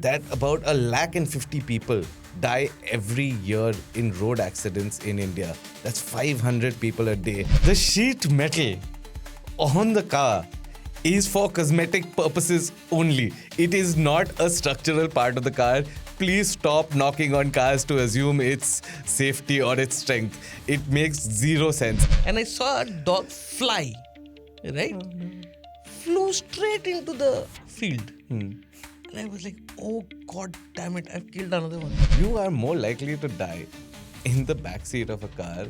that about 150,000 people die every year in road accidents in India. That's 500 people a day. The sheet metal on the car is for cosmetic purposes only. It is not a structural part of the car. Please stop knocking on cars to assume its safety or its strength. It makes zero sense. And I saw a dog fly, right? Flew straight into the field. And I was like, oh God damn it, I've killed another one. You are more likely to die in the back seat of a car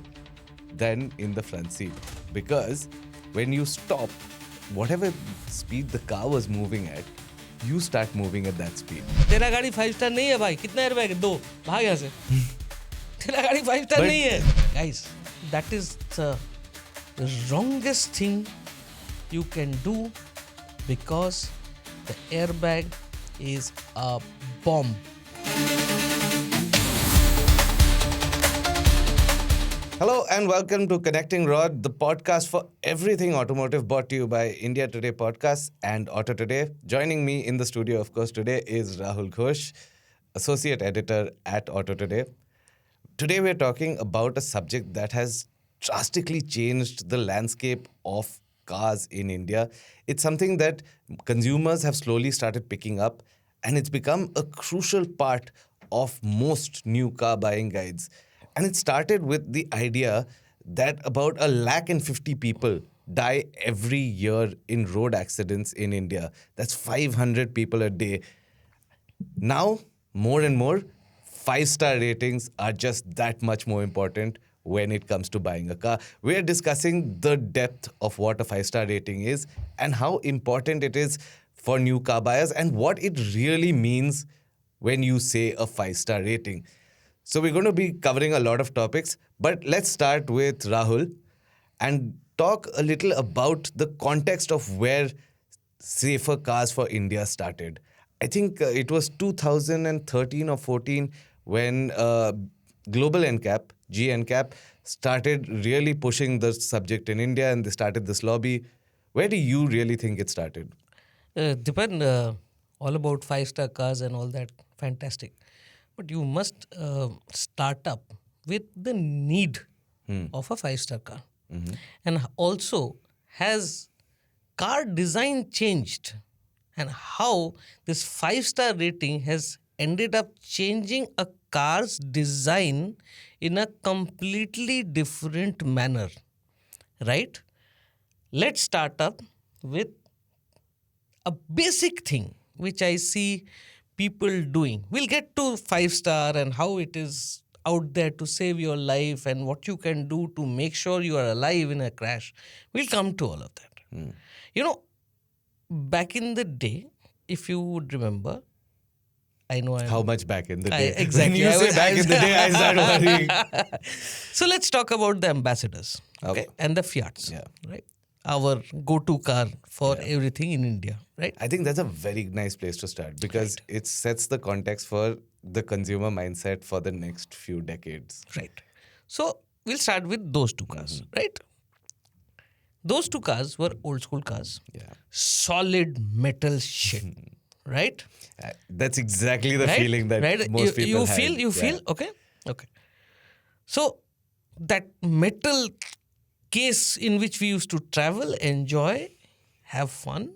than in the front seat. Because when you stop, whatever speed the car was moving at, you start moving at that speed. तेरा गाड़ी 5 star नहीं है भाई, कितना airbag है? 2, भाग यहाँ से. तेरा गाड़ी 5 स्टार नहीं है. Guys, that is the wrongest thing you can do because the airbag is a bomb. Hello and welcome to Connecting Rod, the podcast for everything automotive, brought to you by India Today Podcast and Auto Today. Joining me in the studio, of course, today is Rahul Ghosh, Associate Editor at Auto Today. Today we're talking about a subject that has drastically changed the landscape of cars in India. It's something that consumers have slowly started picking up, and it's become a crucial part of most new car buying guides. And it started with the idea that about 150,000 people die every year in road accidents in India. That's 500 people a day. Now, more and more, 5-star ratings are just that much more important when it comes to buying a car. We're discussing the depth of what a 5-star rating is and how important it is for new car buyers and what it really means when you say a 5-star rating. So we're going to be covering a lot of topics, but let's start with Rahul and talk a little about the context of where safer cars for India started. I think it was 2013 or 14 when Global NCAP, GNCAP, started really pushing the subject in India, and they started this lobby. Where do you really think it started? Dipayan, all about 5-star cars and all that, fantastic. But you must start up with the need of a 5-star car. And also, has car design changed? And how this 5-star rating has ended up changing a car's design in a completely different manner, right? Let's start up with a basic thing which I see people doing. We'll get to 5-star and how it is out there to save your life and what you can do to make sure you are alive in a crash. We'll come to all of that. You know, back in the day, if you would remember, I know How much back in the day? Exactly. When you say back in the day, I start worrying. So let's talk about the ambassadors, okay? And the Fiats, right? Our go-to car for everything in India, right? I think that's a very nice place to start because it sets the context for the consumer mindset for the next few decades. Right. So we'll start with those two cars, right? Those two cars were old school cars. Yeah. Solid metal shit, right? That's exactly the feeling that most people have. You feel? Okay. So that metal case in which we used to travel, enjoy, have fun,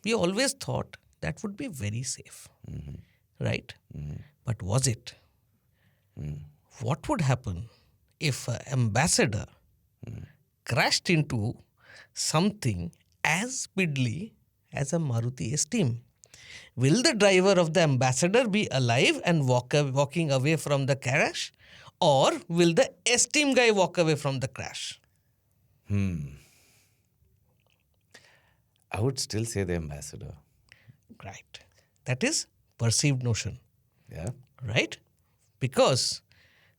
we always thought that would be very safe, right? But was it? What would happen if an ambassador crashed into something as speedily as a Maruti Esteem? Will the driver of the ambassador be alive and walking away from the crash? Or will the Esteem guy walk away from the crash? I would still say the ambassador. Right. That is perceived notion. Yeah. Right? Because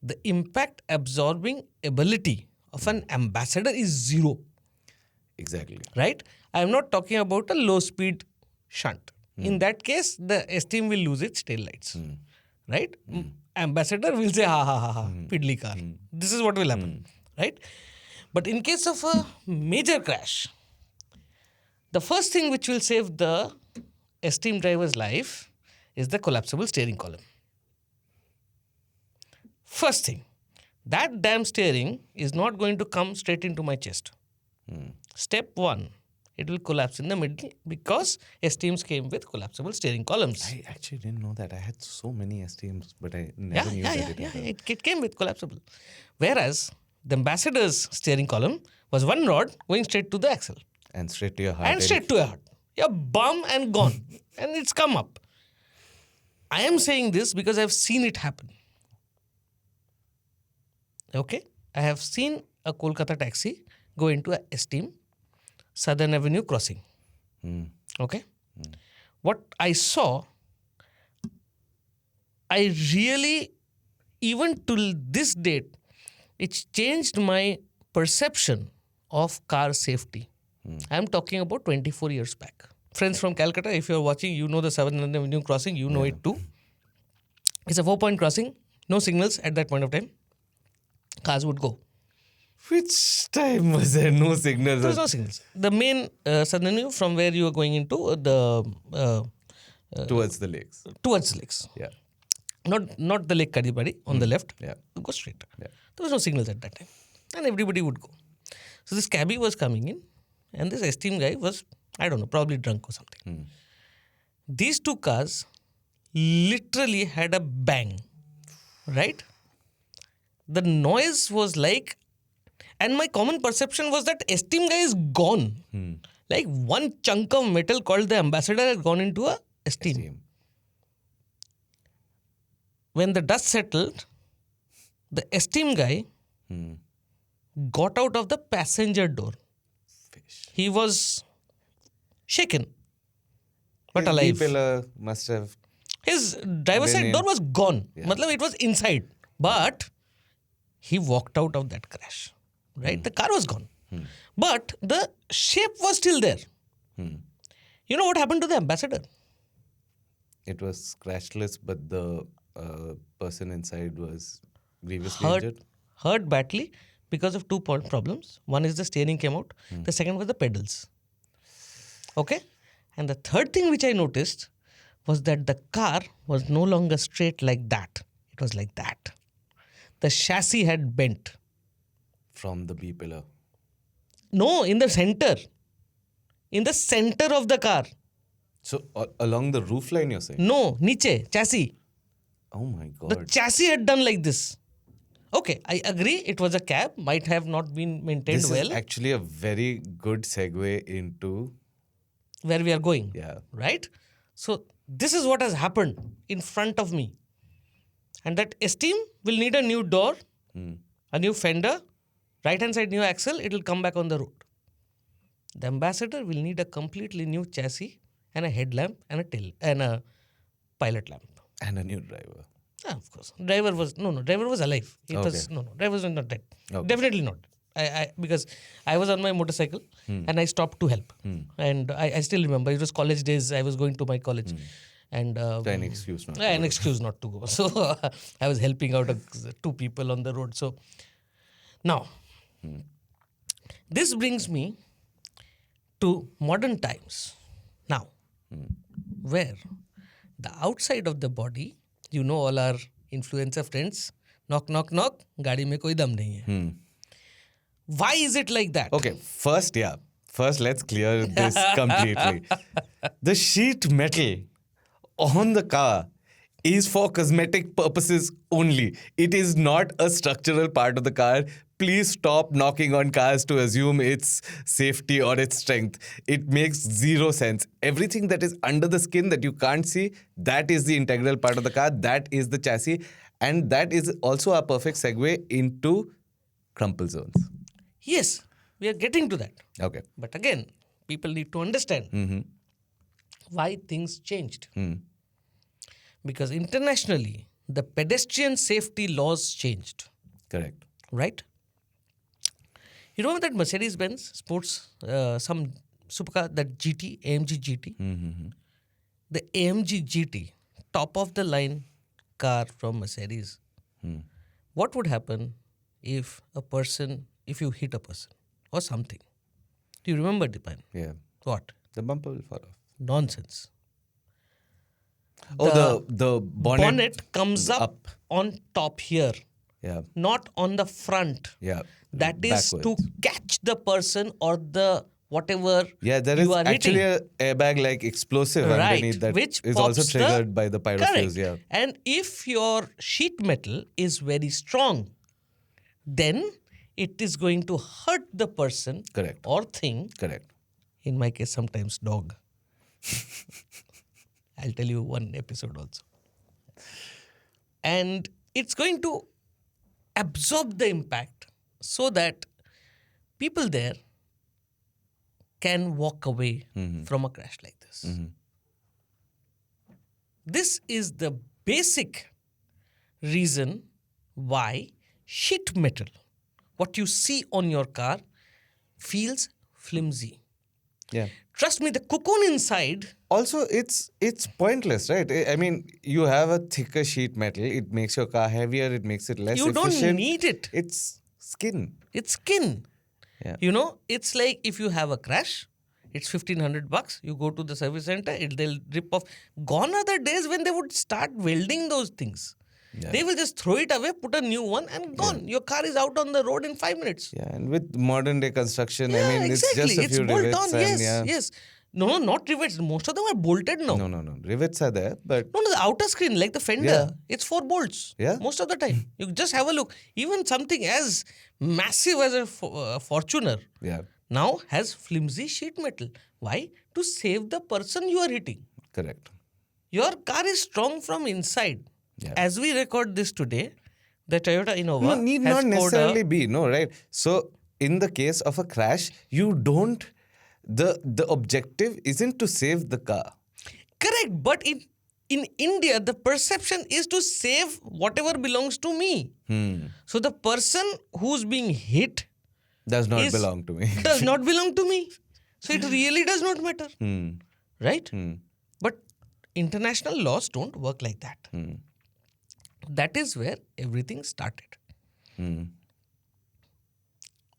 the impact absorbing ability of an ambassador is zero. Exactly. Right? I am not talking about a low speed shunt. In that case, the Esteem will lose its tail lights. Right? Ambassador will say, ha, piddly car. This is what will happen. Right? But in case of a major crash, the first thing which will save the Esteem driver's life is the collapsible steering column. First thing, that damn steering is not going to come straight into my chest. Step one, it will collapse in the middle because STMs came with collapsible steering columns. I actually didn't know that. I had so many STMs, but I never knew that it had a- It came with collapsible. Whereas the Ambassador's steering column was one rod going straight to the axle And straight to your heart. and straight to your heart. Your bum and gone. And it's come up. I am saying this because I've seen it happen. Okay? I have seen a Kolkata taxi go into a STM, Southern Avenue crossing. Okay? What I saw, I really, even till this date, it's changed my perception of car safety. I'm talking about 24 years back. Friends from Calcutta, if you're watching, you know the Southern Avenue crossing, you know it too. It's a 4-point crossing, no signals at that point of time. Cars would go. Which time was there no signals? There was no signals. The main Southern Avenue from where you are going into Towards the lakes. towards the lakes. Yeah. Not the Lake Kadipadi on the left. Yeah. Go straight. Yeah. There was no signals at that time. And everybody would go. So this cabbie was coming in and this esteemed guy was, I don't know, probably drunk or something. These two cars literally had a bang. Right? The noise was like, and my common perception was that esteemed guy is gone. Like one chunk of metal called the Ambassador had gone into a esteem. Steam. When the dust settled, the esteem guy got out of the passenger door. Fish. He was shaken, but His alive. B-pillar must have. His driver's Been side in. door was gone. Yeah. Matlab, it was inside. But he walked out of that crash. Right? The car was gone. But the shape was still there. You know what happened to the Ambassador? It was scratchless, but the person inside was grievously Hurt, injured. hurt badly because of 2 problems. One is the steering came out. The second was the pedals. Okay? And the third thing which I noticed was that the car was no longer straight like that. It was like that. The chassis had bent. From the B-pillar. No, in the center. In the center of the car. So along the roof line, you're saying? No, niche, chassis. Oh my The God. chassis had done like this. Okay, I agree. It was a cab. Might have not been maintained This well. is actually a very good segue into Where we are going. yeah. Right? So, this is what has happened in front of me. And that esteem will need a new door, a new fender, right hand side new axle, it will come back on the road. The Ambassador will need a completely new chassis and a headlamp and a tail and a pilot lamp. And a new driver. Ah, of course. Driver was alive. Driver was not dead. Okay. Definitely not. Because I was on my motorcycle and I stopped to help. And I still remember it was college days. I was going to my college. And An excuse not to an go. excuse not to go. So I was helping out two people on the road. So now, this brings me to modern times. Now, where the outside of the body, you know, all our influencer friends, knock, knock, knock, gaadi mein koi dam nahi hai. Why is it like that? Okay, first, let's clear this completely. The sheet metal on the car is for cosmetic purposes only. It is not a structural part of the car. Please stop knocking on cars to assume its safety or its strength. It makes zero sense. Everything that is under the skin that you can't see, that is the integral part of the car. That is the chassis. And that is also a perfect segue into crumple zones. Yes, we are getting to that. Okay. But again, people need to understand why things changed. Because internationally, the pedestrian safety laws changed. Correct. Right? You remember that Mercedes-Benz sports, some supercar, that GT, AMG GT? The AMG GT, top of the line car from Mercedes. What would happen if you hit a person or something? Do you remember, Dipayan? Yeah. What? The bumper will fall off. Nonsense. The bonnet comes up on top here, Yeah. not on the front. Yeah. That is to Backwards. catch the person or the whatever Yeah, there is you are actually hitting. a airbag like explosive underneath Right, that which is also pops triggered by the correct. pyrofuse. Yeah. And if your sheet metal is very strong, then it is going to hurt the person Correct. or thing. Correct. In my case, sometimes dog. I'll tell you one episode also. And it's going to absorb the impact so that people there can walk away from a crash like this. This is the basic reason why sheet metal, what you see on your car, feels flimsy. Yeah. Trust me, the cocoon inside, Also, it's pointless, right? I mean, you have a thicker sheet metal. It makes your car heavier. It makes it less you don't efficient. need it. It's skin. It's skin. Yeah. You know, it's like if you have a crash, it's $1,500. You go to the service center, they'll rip off. Gone are the days when they would start welding those things. Yeah. They will just throw it away, put a new one, and gone. Your car is out on the road in 5 minutes. Yeah, and with modern day construction, Yeah, I mean, exactly. it's just a few bolt rivets on. and Yes, yeah. yes. No, not rivets. Most of them are bolted now. No. Rivets are there, but No, the outer screen, like the fender, Yeah. it's 4 bolts. Yeah. Most of the time. You just have a look. Even something as massive as a Fortuner yeah, now has flimsy sheet metal. Why? To save the person you are hitting. correct. Your car is strong from inside. Yeah. As we record this today, the Toyota Innova No, need has not scored necessarily a, be, no, right? So, in the case of a crash, you don't, the objective isn't to save the car. correct, but in India, the perception is to save whatever belongs to me. So the person who's being hit Does not is- belong to me. does not belong to me. So it really does not matter. Right? But international laws don't work like that. That is where everything started.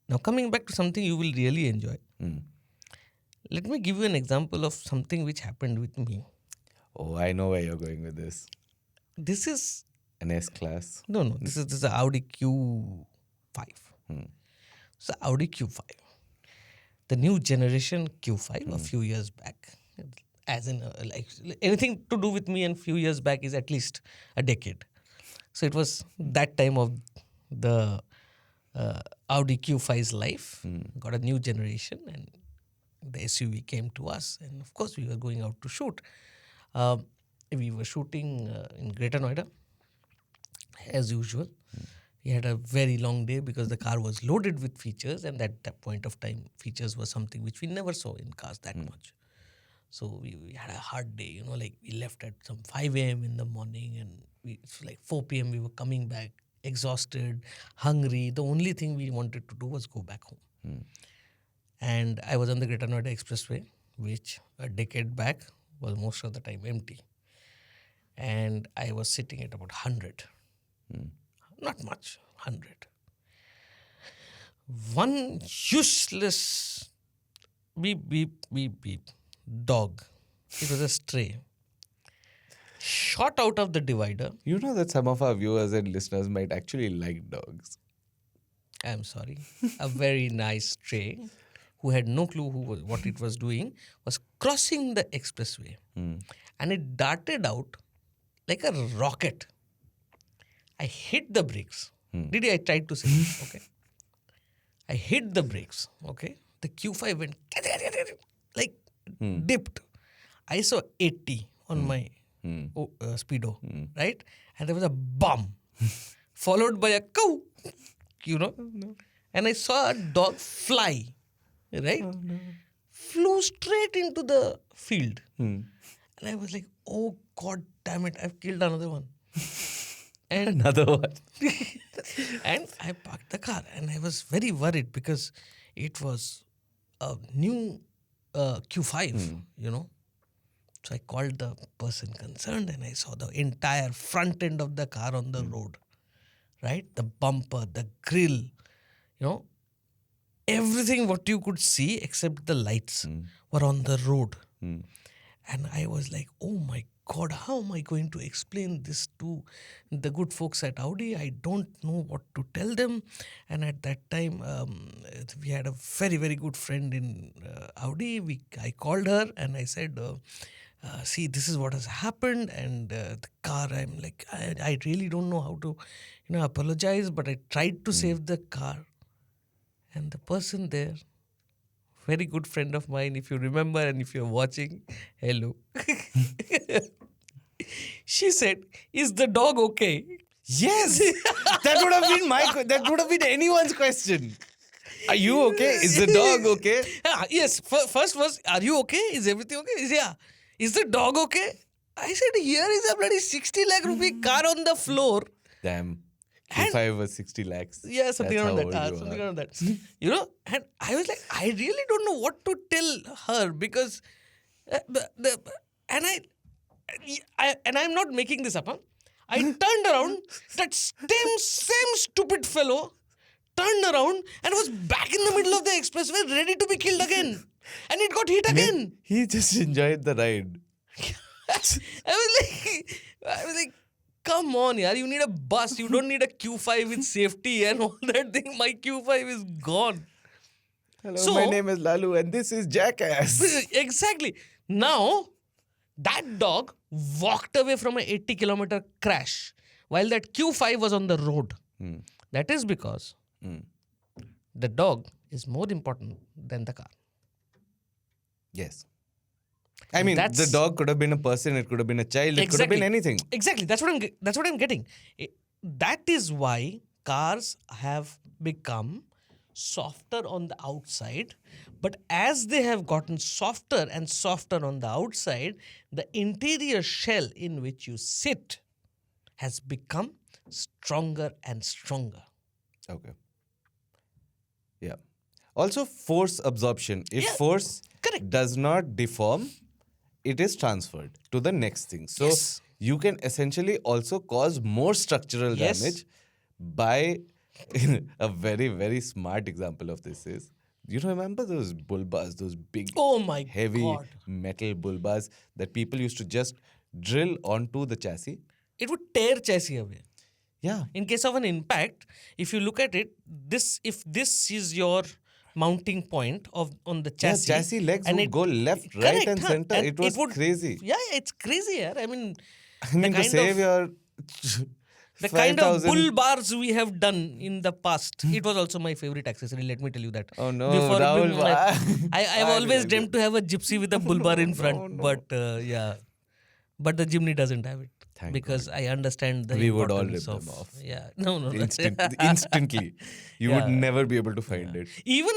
Now, coming back to something you will really enjoy. Let me give you an example of something which happened with me. Oh, I know where you're going with this. This is An S-Class. no. This is the Audi Q5. So Audi Q5, the new generation Q5, a few years back. As in, like anything to do with me, and few years back is at least a decade. So it was that time of the Audi Q5's life. Got a new generation, and the SUV came to us, and of course we were going out to shoot. We were shooting in Greater Noida, as usual. We had a very long day because the car was loaded with features, and at that point of time, features were something which we never saw in cars that much. So we had a hard day, like we left at some 5 a.m. in the morning, and it's like 4 p.m. we were coming back, exhausted, hungry. The only thing we wanted to do was go back home. And I was on the Greater Noida Expressway, which a decade back was most of the time empty. And I was sitting at about 100. Not much, 100. One useless beep, beep, beep, beep dog. It was a stray. Shot out of the divider. You know that some of our viewers and listeners might actually like dogs. I'm sorry. A very nice stray who had no clue what it was doing was crossing the expressway. And it darted out like a rocket. I hit the brakes. I tried to say, okay. I hit the brakes, okay. The Q5 went like dipped. I saw 80 on my speedo, right? And there was a bum followed by a cow, and I saw a dog fly, right? Flew straight into the field. And I was like, oh God damn it, I've killed another one. And Another one. and I parked the car, and I was very worried because it was a new Q5, So I called the person concerned, and I saw the entire front end of the car on the road, right? The bumper, the grill, everything what you could see except the lights were on the road. And I was like, oh my God, how am I going to explain this to the good folks at Audi? I don't know what to tell them. And at that time, we had a very, very good friend in Audi. I called her and I said, see, this is what has happened. And the car, I'm like, I really don't know how to, apologize. But I tried to save the car. And the person there, very good friend of mine, if you remember and if you're watching, hello. She said, "Is the dog okay?" Yes, that would have been that would have been anyone's question. Are you okay? Is the dog okay? Yes. First was, "Are you okay? Is everything okay?" Yeah. Is the dog okay? I said, "Here is a bloody 60 lakh rupee car on the floor." Damn. Q5 was 60 lakhs. Yeah, something That's around how that. old you Something are. around that. And I was like, I really don't know what to tell her because, and I'm not making this up. Huh? I turned around, that same stupid fellow turned around and was back in the middle of the expressway, ready to be killed again, and it got hit again. He just enjoyed the ride. I was like, come on, yaar, you need a bus. You don't need a Q5 with safety and all that thing. My Q5 is gone. Hello, my name is Lalu and this is Jackass. Exactly. Now, that dog walked away from an 80-kilometer crash while that Q5 was on the road. That is because the dog is more important than the car. Yes. I mean, the dog could have been a person, it could have been a child, it could have been anything. Exactly. That's what I'm getting. That is why cars have become softer on the outside, but as they have gotten softer and softer on the outside, the interior shell in which you sit has become stronger and stronger. Okay. Yeah. Also, force absorption. If force does not deform, it is transferred to the next thing. So you can essentially also cause more structural damage by a very, very smart example of this is, you remember those bull bars, those big, heavy metal bull bars that people used to just drill onto the chassis? It would tear chassis away. Yeah. In case of an impact, if you look at it, if this is your mounting point on the chassis. Yeah, chassis legs would go left, right and center. And it was crazy. Yeah, it's crazy. I mean, to save your... The kind of bull bars we have done in the past. It was also my favorite accessory, let me tell you that. Oh no, Rahul. I've always dreamt to have a gypsy with a bull bar in front. No. But but the Jimny doesn't have it. Thank because God. I understand the we would all rip them off. Yeah, no. Instantly. You would never be able to find it. Even,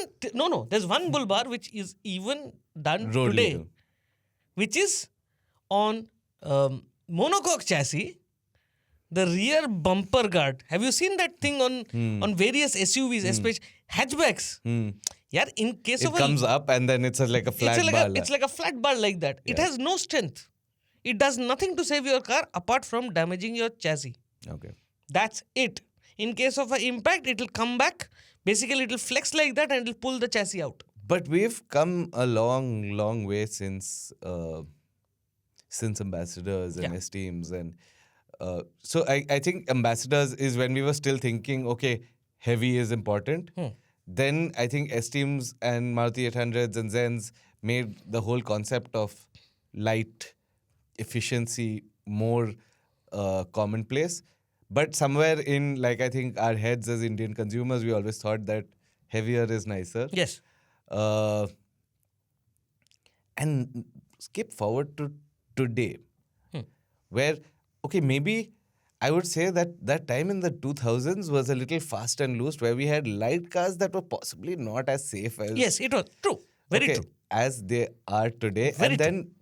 there's one bull bar which is even done today. Which is on monocoque chassis. The rear bumper guard. Have you seen that thing on various SUVs, especially hatchbacks? Yeah, in case of it comes up and then it's like a flat bar. It's like a flat bar like that. Yeah. It has no strength. It does nothing to save your car apart from damaging your chassis. Okay. That's it. In case of an impact, it will come back. Basically, it will flex like that and it will pull the chassis out. But we've come a long, long way since ambassadors and esteems and... so I think ambassadors is when we were still thinking, okay, heavy is important. Then I think esteems and Maruti 800s and Zens made the whole concept of light efficiency more commonplace. But somewhere in, I think our heads as Indian consumers, we always thought that heavier is nicer. Yes. And skip forward to today, where... Okay, maybe I would say that time in the 2000s was a little fast and loose where we had light cars that were possibly not as safe as... Yes, it was true. Very true. As they are today. Then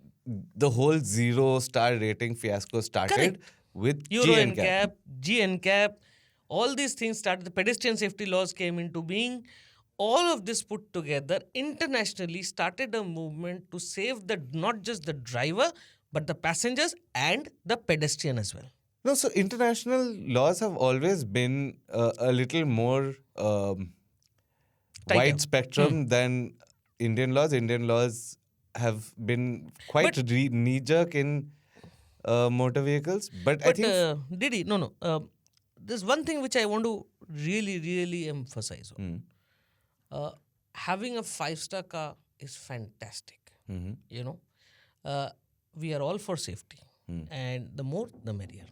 the whole 0-star rating fiasco started with GNCAP, GNCAP. All these things started. The pedestrian safety laws came into being. All of this put together internationally started a movement to save not just the driver, but the passengers and the pedestrian as well. No, so international laws have always been a little more wide spectrum than Indian laws. Indian laws have been quite knee-jerk in motor vehicles. But I But think. Didi, no. There's one thing which I want to really emphasize on. Hmm. Having a five-star car is fantastic. Mhm. You know, uh, we are all for safety, and the more the merrier.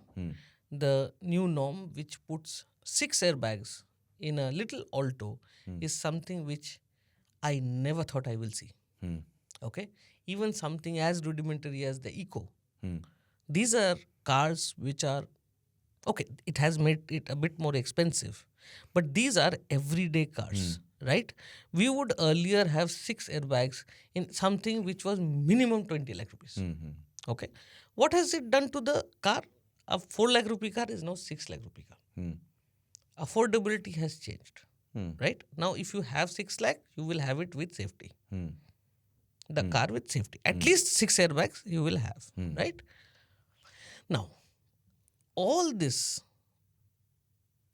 The new norm, which puts 6 airbags in a little Alto, is something which I never thought I will see. Hmm. Okay, even something as rudimentary as the Eco. Hmm. These are cars which are okay. It has made it a bit more expensive, but these are everyday cars, right? We would earlier have 6 airbags in something which was minimum 20 lakh rupees. Okay, what has it done to the car? A 4 lakh rupee car is now 6 lakh rupee car. Hmm. Affordability has changed, right? Now, if you have 6 lakh, you will have it with safety. Hmm. The car with safety, at least 6 airbags you will have, right? Now, all this,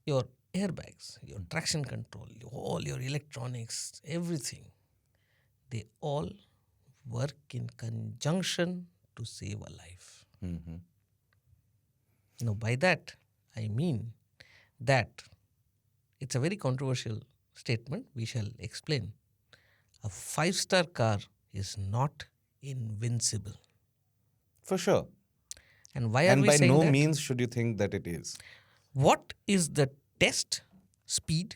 your airbags, your traction control, all your electronics, everything, they all work in conjunction to save a life. Mhm. Now, by that, I mean that it's a very controversial statement. We shall explain. A five-star car is not invincible. For sure. And why are And we by saying no that? means should you think that it is. What is the test speed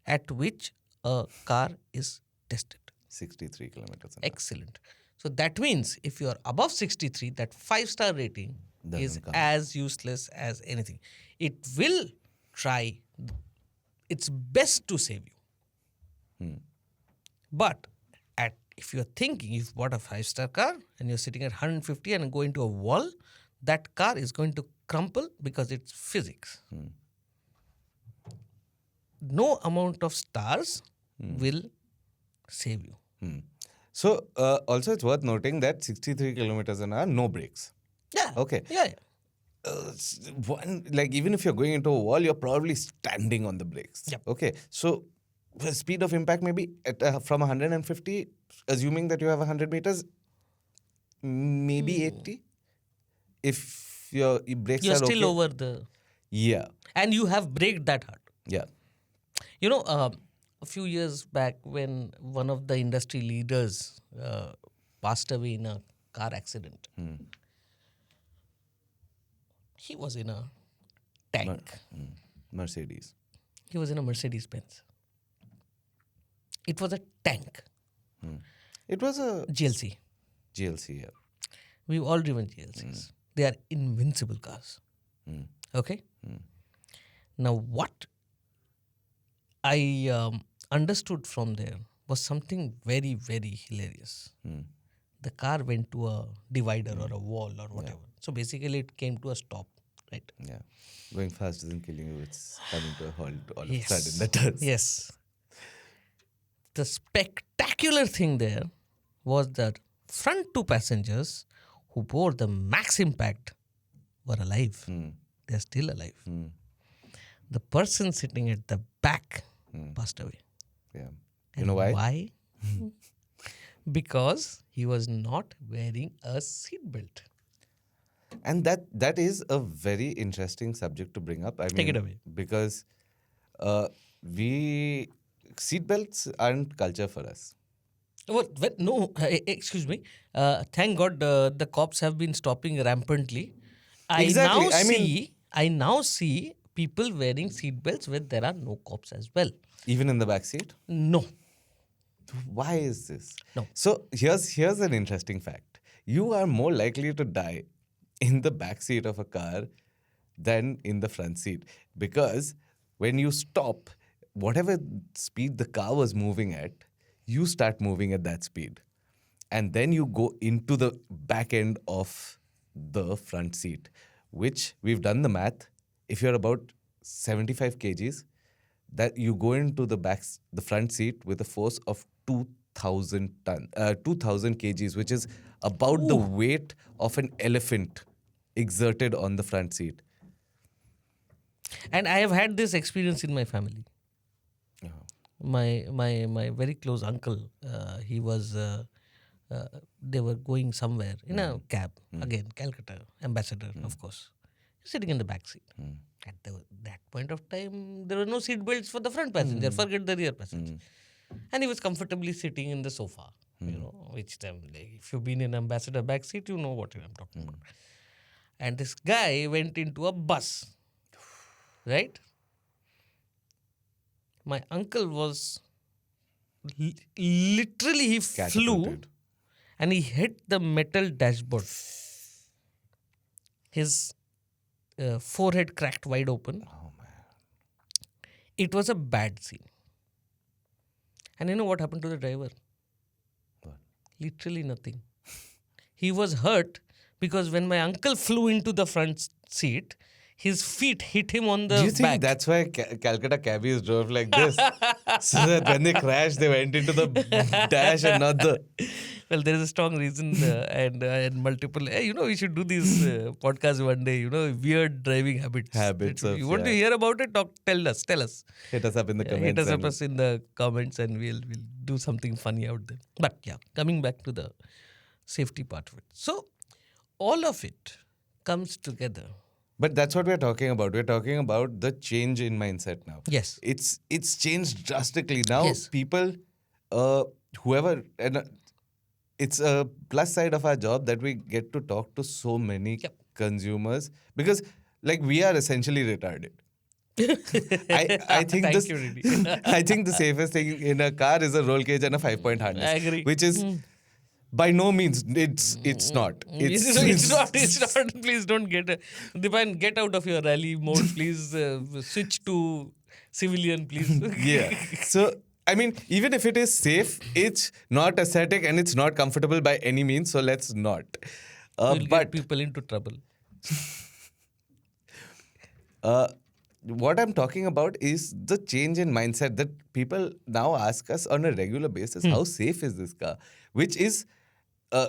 at which a car is tested? 63 kilometers an hour. Excellent. So that means if you are above 63, that five-star rating is Doesn't count. as useless as anything. It will try its best to save you. But if you're thinking you've bought a five-star car and you're sitting at 150 and go into a wall, that car is going to crumple because it's physics. No amount of stars will save you. So, also it's worth noting that 63 kilometers an hour, no brakes. Yeah. Okay. Yeah. Like even if you're going into a wall, you're probably standing on the brakes. Yep. Okay. So, the speed of impact maybe at, from 150, assuming that you have 100 meters, maybe 80. If your brakes You're are still okay. over the. Yeah. And you have braked that hard. Yeah. You know, a few years back when one of the industry leaders passed away in a car accident, he was in a tank. Mercedes. He was in a Mercedes Benz. It was a tank. It was a GLC. GLC. Yeah. We've all driven GLCs. They are invincible cars. Okay? Now, what I understood from there was something very hilarious. The car went to a divider or a wall or whatever. So basically, it came to a stop, right? Yeah. Going fast isn't killing you, it's coming to a halt all Yes. of a sudden. That does. Yes. The spectacular thing there was that front two passengers who bore the max impact were alive. They're still alive. The person sitting at the back passed away. Yeah. And know why? Why? Because he was not wearing a seatbelt. And that is a very interesting subject to bring up. I mean, Take it away. Because we seatbelts aren't culture for us. No, excuse me. Thank God the cops have been stopping rampantly. Exactly. I now see people wearing seatbelts where there are no cops as well. Even in the back seat. No. Why is this? No. So here's an interesting fact. You are more likely to die in the back seat of a car than in the front seat, because when you stop, whatever speed the car was moving at, you start moving at that speed. And then you go into the back end of the front seat, which we've done the math. If you're about 75 kgs, that you go into the front seat with a force of 2,000 kgs, which is about the weight of an elephant exerted on the front seat. And I have had this experience in my family. My very close uncle, he was they were going somewhere in a cab. Again, Calcutta, ambassador, of course, sitting in the back seat. At that point of time, there were no seat belts for the front passenger. Forget the rear passenger. And he was comfortably sitting in the sofa. You know, which time, like, if you've been in ambassador back seat, you know what I'm talking about. And this guy went into a bus, right? My uncle was literally, he flew Catapulted. and he hit the metal dashboard. His forehead cracked wide open. Oh man. It was a bad scene. And you know what happened to the driver? What? Literally nothing. He was hurt because when my uncle flew into the front seat, his feet hit him on the Do you think back. that's why Calcutta cabbies drove like this? So that when they crashed, they went into the dash and not the. Well, there is a strong reason and multiple. Hey, you know, we should do these podcasts one day. You know, weird driving habits. Habits of, You want to yeah. hear about it? Tell us. Hit us up in the comments. Hit us and- up in the comments, and we'll do something funny out there. But yeah, coming back to the safety part of it. So all of it comes together. But that's what we're talking about. We're talking about the change in mindset now. Yes. It's changed drastically. Now Yes. people, whoever, and it's a plus side of our job that we get to talk to so many Yep. consumers because like we are essentially retarded. I think Thank this, you, Rudy. I think the safest thing in a car is a roll cage and a 5-point harness. I agree. Which is by no means it's not. It's not. Please don't Dipayan, get out of your rally mode. Please switch to civilian, please. Yeah. So, I mean, even if it is safe, it's not aesthetic and it's not comfortable by any means. So let's not. We'll get But people into trouble. what I'm talking about is the change in mindset that people now ask us on a regular basis, how safe is this car? Which is,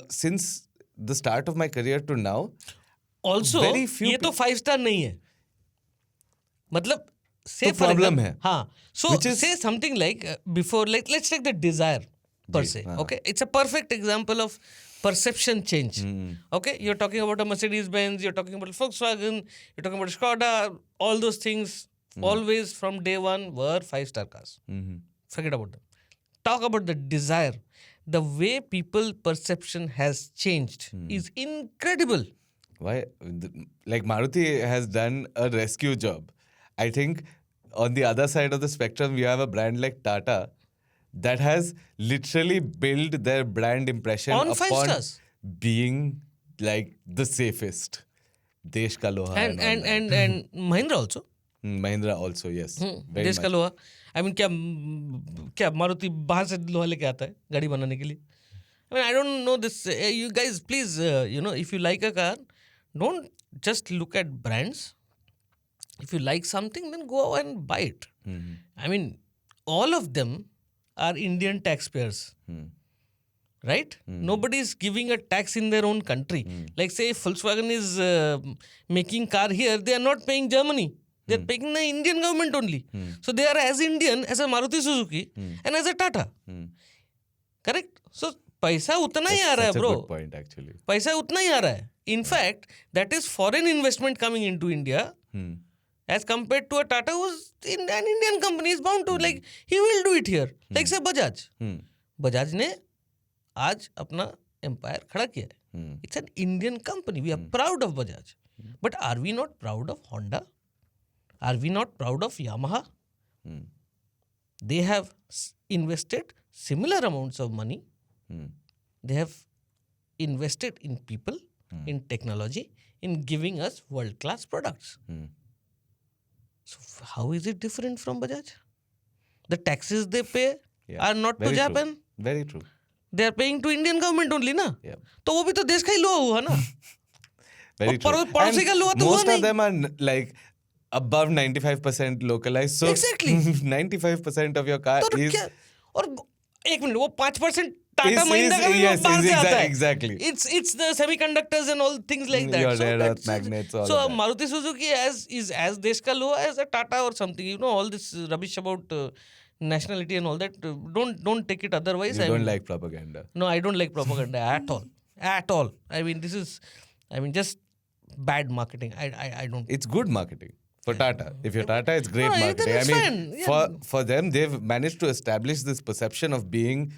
since the start of my career to now, Also, Very few ये तो 5 star नहीं है. मतलब say तो for problem example, है. हाँ. So Which is- say something like before, like let's take the Desire per se. Okay, it's a perfect example of perception change. Okay, you're talking about a Mercedes Benz, you're talking about a Volkswagen, you're talking about a Skoda. All those things always from day one were 5-star cars. Forget about them. Talk about the Desire. The way people perception has changed is incredible. why? Like Maruti has done a rescue job. I think on the other side of the spectrum, you have a brand like Tata that has literally built their brand impression On 5 upon stars. being like the safest. Desh ka loha And all and that. and and Mahindra also. Mahindra also, yes. Very देश का much. लोहा. I mean क्या मारुति बाहर से लोहा लेके आता है गाड़ी बनाने के लिए. I mean I don't know this. You guys please if you like a car, don't just look at brands. If you like something, then go and buy it. I mean all of them are Indian taxpayers. Right? Nobody is giving a tax in their own country. Like say if Volkswagen is making car here, they are not paying Germany. They are paying the Indian government only. So they are as Indian as a Maruti Suzuki and as a Tata. Correct? So पैसा उतना ही आ रहा है Such a bro. good point, actually. पैसा उतना ही आ रहा है. In fact, that is foreign investment coming into India. As compared to a Tata who's in an Indian company is bound to like he will do it here. Like say Bajaj. Bajaj ने आज अपना empire खड़ा किया है. It's an Indian company. We are proud of Bajaj. But are we not proud of Honda? Are we not proud of Yamaha? They have invested similar amounts of money. They have invested in people, in technology, in giving us world-class products. So how is it different from Bajaj? The taxes they pay are not to Very true. Japan. Very true. They are paying to Indian government only ना. Yeah. तो वो भी तो देश का ही लोहा हुआ ना. Very और true. पड़ोसी का लोहा तो हुआ Most नहीं. of them are like above 95% localized. So Exactly. 95% of your car तो is क्या और एक मिनट वो 5% टाटा Is- महिंद्रा का भी yes, बाहर is से आता है. exactly. It's the semiconductors and all things like that. Your So rare earth that's- magnets, all So of that. Maruti Suzuki is as desh ka loha as a Tata or something. You know all this rubbish about nationality and all that. Don't take it otherwise. You don't like propaganda. No, I don't like propaganda at all. At all. I mean, this is, just bad marketing. I don't. It's good marketing for Tata. If you're Tata, it's great No, then marketing. it's I mean, fine. Yeah. for them, they've managed to establish this perception of being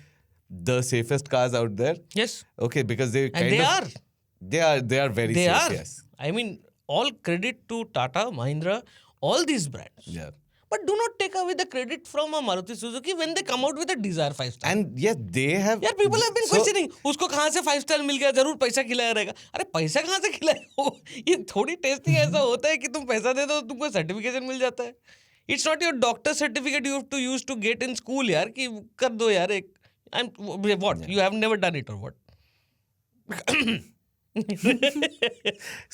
the safest cars out there. Yes. Okay, because they And they are. They are very They safe. are. Yes. I mean, all credit to Tata, Mahindra, all these brands. Yeah. But do not take away the credit from a Maruti Suzuki when they come out with a Dzire 5-star. And yes, they have. यार people have been so- questioning उसको कहाँ से 5 star मिल गया जरूर पैसा खिलाया रहेगा अरे पैसा कहाँ से खिलाया ये थोड़ी टेस्टिंग ऐसा होता है कि तुम पैसा दे दो तुमको सर्टिफिकेशन मिल जाता है it's not your doctor certificate you have to use to get in school यार कि कर दो यार एक what you have never done it और what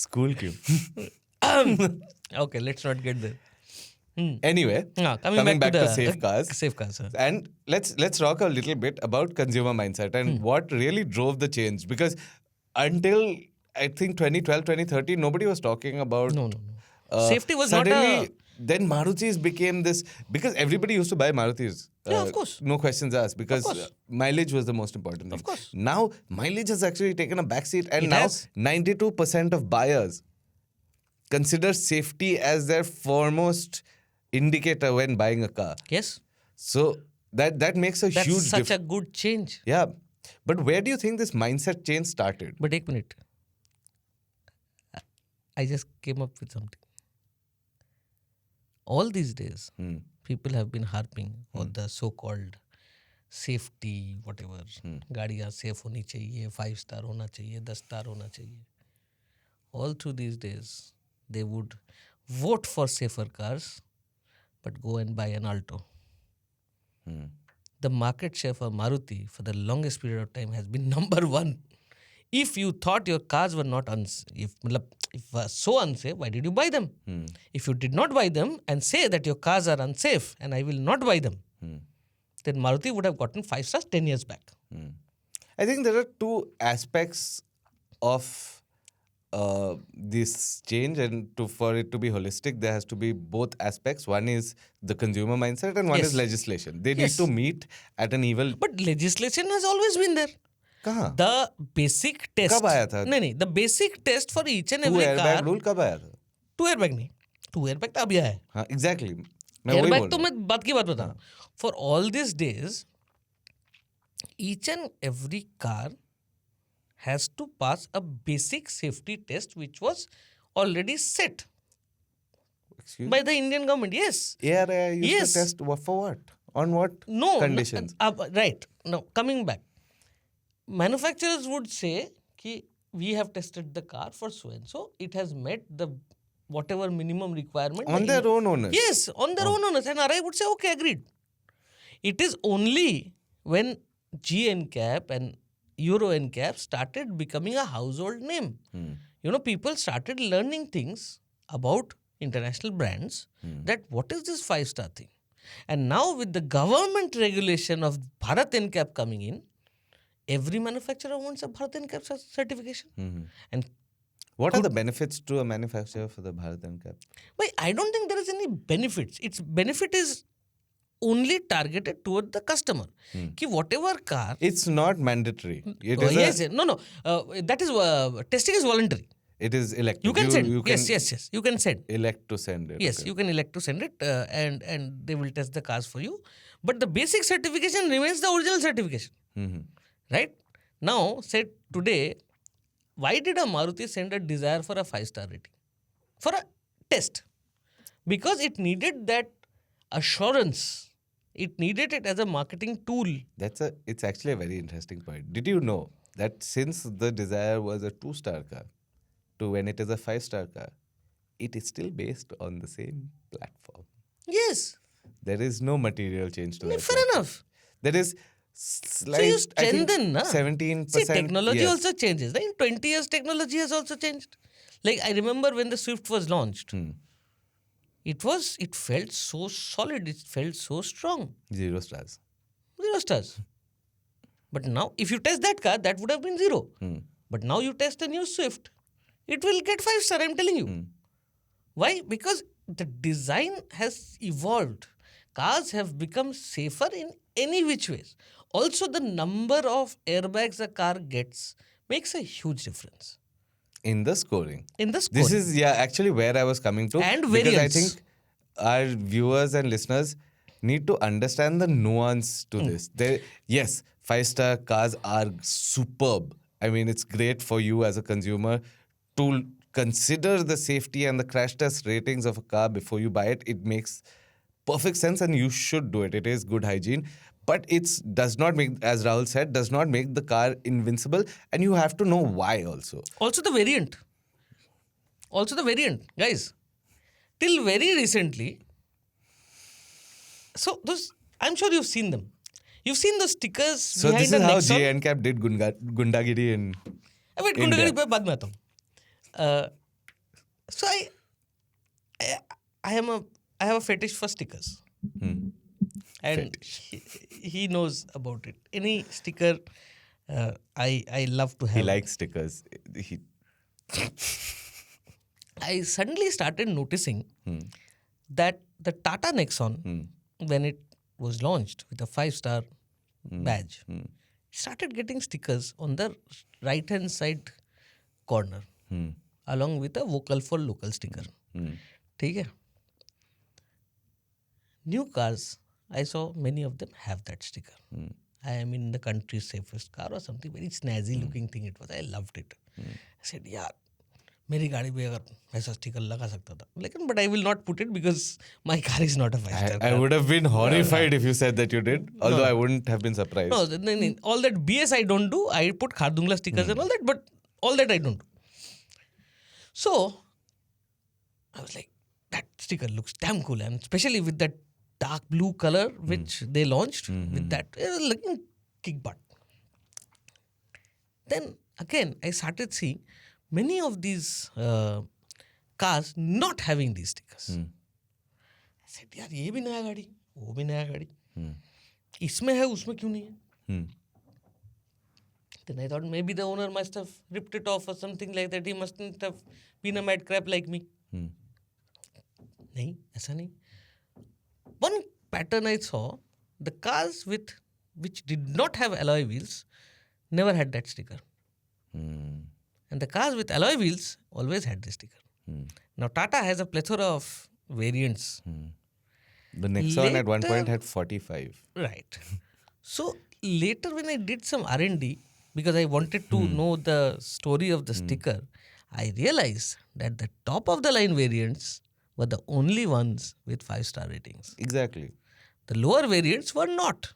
School queue. okay let's not get there Anyway, coming back to the safe cars. safe cars sir. And let's talk a little bit about consumer mindset and what really drove the change. Because until I think 2012, 2013, nobody was talking about no safety was not suddenly, a then Marutis became this, because everybody used to buy Marutis. Yeah, of course. No questions asked, because course. mileage was the most important thing. Of course. Now, mileage has actually taken a backseat, and It now has. 92% of buyers consider safety as their foremost indicator when buying a car. yes So that makes a that's huge such difference. a good change Yeah. But where do you think this mindset change started? but एक minute I just came up with something all these days people have been harping on the so-called safety whatever गाड़ियाँ safe होनी चाहिए 5 star होना चाहिए 10 star होना चाहिए all through these days they would vote for safer cars but go and buy an Alto. The market share for Maruti for the longest period of time has been number one. If you thought your cars were not if were so unsafe, why did you buy them? If you did not buy them and say that your cars are unsafe and I will not buy them, then Maruti would have gotten 5 stars 10 years back. I think there are two aspects of this change, and for it to be holistic, there has to be both aspects. One is the consumer mindset, and one Yes. is legislation. They Yes. need to meet at an equal. But legislation has always been there. कहाँ? The basic test. कब आया था? नहीं, the basic test for each and Two every airbag car. rule कब आया था? 2 airbag नहीं. 2 airbag तो अभी आया है. हाँ, exactly. मैं वही एयरबैग बोल तो रहा हूँ. मैं बात की बात बताऊं for all this days each and every car has to pass a basic safety test which was already set Excuse? by the Indian government. Yes. ARAI used Yes. to test for what? On what No. conditions? Right. Now, coming back. Manufacturers would say कि we have tested the car for so and so. It has met the whatever minimum requirement. On their own onus. Yes, on their own onus. And RI would say, okay, agreed. It is only when GNCAP and Euro NCAP started becoming a household name. You know, people started learning things about international brands that what is this 5-star thing? And now with the government regulation of Bharat NCAP coming in, every manufacturer wants a Bharat NCAP certification. And What are the benefits to a manufacturer for the Bharat NCAP? wait, I don't think there is any benefits. Its benefit is only targeted toward the customer. Ki whatever car. It's not mandatory. It is Yes, no. That is testing is voluntary. It is elective. You can send. You can Yes. You can send. elect to send it. Yes, okay. you can elect to send it, and they will test the cars for you. But the basic certification remains the original certification. Right? Now, say today, why did a Maruti send a Dzire for a 5-star rating? For a test. Because it needed that assurance. It needed it as a marketing tool. It's actually a very interesting point. Did you know that since the Desire was a 2-star car to when it is a 5-star car, it is still based on the same platform. Yes. There is no material change to that. Fair enough. There is So you strengthen, na? 17%. See, technology yes. also changes. In 20 years, technology has also changed. Like, I remember when the Swift was launched, it felt so solid, it felt so strong. 0 stars. 0 stars. But now, if you test that car, that would have been 0. But now you test a new Swift, it will get 5-star, I'm telling you. Why? Because the design has evolved. cars have become safer in any which ways. Also, the number of airbags a car gets makes a huge difference In the scoring. in the This scoring. is actually where I was coming to. And because I variants. think our viewers and listeners need to understand the nuance to this. Yes, 5-star cars are superb. I mean, it's great for you as a consumer to consider the safety and the crash test ratings of a car before you buy it. It makes perfect sense and you should do it. It is good hygiene. But it does not make, as Rahul said, does not make the car invincible. And you have to know why also. Also, the variant. Guys. Till very recently, so those, I'm sure you've seen them. You've seen those stickers So behind this the is how Nexon. GNCAP did Gundagiri in Wait, India. गुंडागर्दी पे बाद में आता हूँ. So I have a fetish for stickers, and he knows about it. Any sticker, I love to have. He likes stickers. I suddenly started noticing that the Tata Nexon, when it was launched with a 5-star badge, started getting stickers on the right-hand side corner, along with a vocal for local sticker. ठीक है? New cars, I saw many of them have that sticker. I am in the country's safest car or something, very snazzy looking thing it was. I loved it. I said, यार मेरी गाड़ी पे अगर ऐसा sticker लगा सकता था, लेकिन but I will not put it because my car is not a 5-star car. I would have been horrified if you said that you did, although I wouldn't have been surprised. No, all that BS I don't do. I put Khardungla stickers and all that, but all that I don't do. So I was like, that sticker looks damn cool, and especially with that dark blue color which they launched with that, it was looking kick butt. Then again, I started seeing many of these cars not having these stickers. I said, यार ये भी नया गाड़ी, वो भी नया गाड़ी, इसमें है उसमें क्यों नहीं है? Then I thought maybe the owner must have ripped it off or something like that. He mustn't have been a mad crap like me. नहीं, ऐसा नहीं. One pattern I saw, the cars which did not have alloy wheels never had that sticker. And the cars with alloy wheels always had this sticker. Now Tata has a plethora of variants. The Nexon at one point had 45. Right. So later when I did some R&D, because I wanted to know the story of the sticker, I realized that the top of the line variants were the only ones with 5-star ratings. Exactly. The lower variants were not.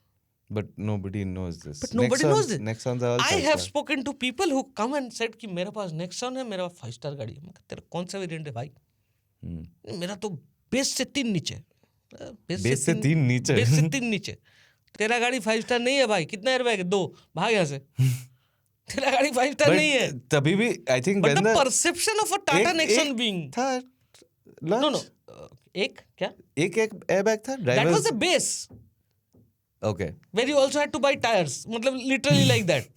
But nobody knows this. But nobody knows this. Nexons are all I have 5-star. spoken to people who come and said कि मेरे पास Nexon है, मेरा 5-star गाड़ी है. मैं कहा, तेरा कौन सा वेरिएंट है भाई? मेरा तो बेस से 3 नीचे. बेस से 3 नीचे. बेस से 3 नीचे. तेरा गाड़ी 5-star नहीं है भाई. कितना एयरबैग है? 2. भाग यहाँ से. तेरा गाड़ी 5-star नहीं है. तभी भी I think But when the perception of a Tata Nexon being. था No. एक क्या? एक airbag था. That was the base. Okay. Where you also had to buy tires. मतलब literally like that.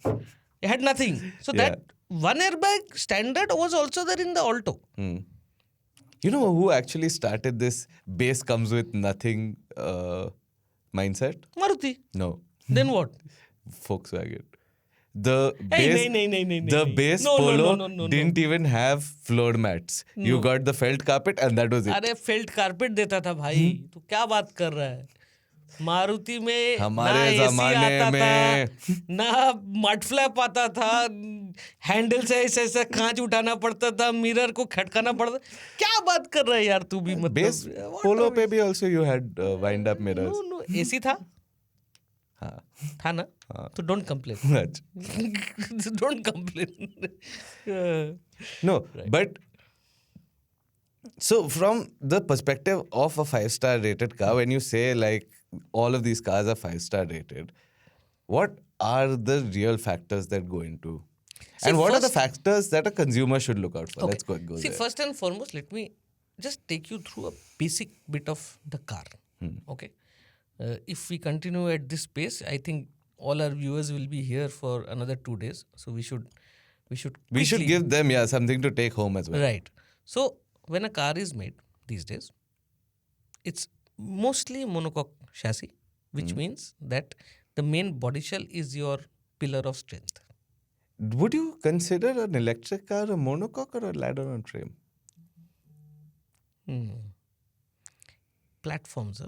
You had nothing. So that one airbag standard was also there in the Alto. You know who actually started this base comes with nothing mindset? Maruti. No. Then what? Volkswagen. The Hey, base No, Polo didn't even have floor mats. You got the felt carpet and that was it. अरे felt carpet देता था भाई. तू क्या बात कर रहा है? मारुति में हमारे ना जमाने AC आता में था, ना मड फ्लैप आता था, हैंडल से ऐसे कांच उठाना पड़ता था, मिरर को खटकाना पड़ता. क्या बात कर रहा है यार तू भी? मतलब base Polo पे भी also you had wind up mirrors. No, AC था. हाँ. था ना? तो don't complain. Don't complain. No, but so from the perspective of a 5-star rated car, when you say like all of these cars are 5-star rated, what are the real factors that go into? And what are the factors that a consumer should look out for? Okay. Let's go See, there. first and foremost, let me just take you through a basic bit of the car. Okay. If we continue at this pace, I think all our viewers will be here for another 2 days. So we should quickly, give them something to take home as well. Right. So when a car is made these days, it's Mostly monocoque chassis, which means that the main body shell is your pillar of strength. Would you consider an electric car a monocoque or a ladder on frame? Platforms,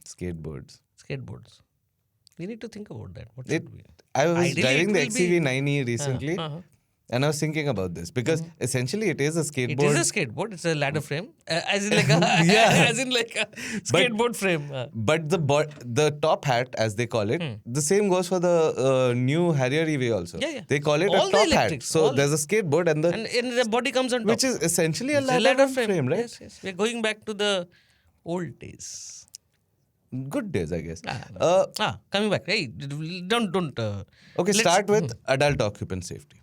Skateboards. skateboards. We need to think about that. What It, should we? I was Ideally, driving it the will be- XCV9E recently, and I was thinking about this because essentially it is a It skateboard. is a skateboard. It's a ladder frame, as in like a Yeah. as in like a skateboard frame. But the top hat, as they call it, the same goes for the new Harrier EV also. Yeah, yeah. They call it All a the top hat. electrics, So all- there's a skateboard and And the body comes on top. which is essentially a It's ladder, on frame, right? Yes, yes. We're going back to the old days. Good days, I guess. Coming back. Hey, don't. Okay, let's- start with adult occupant safety.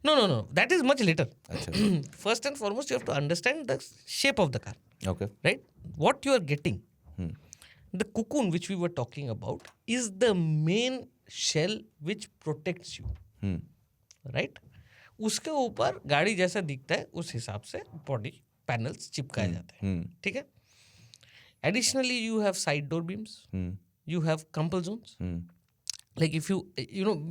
No. That is much later. Acha. First and foremost, you have to understand the shape of the car, Okay. right? What you are getting. The cocoon which we were talking about is the main shell which protects you, right? उसके ऊपर गाड़ी जैसा दिखता है उस हिसाब से body panels चिपकाए जाते हैं, ठीक है? Additionally, you have side door beams. You have crumple zones. Like if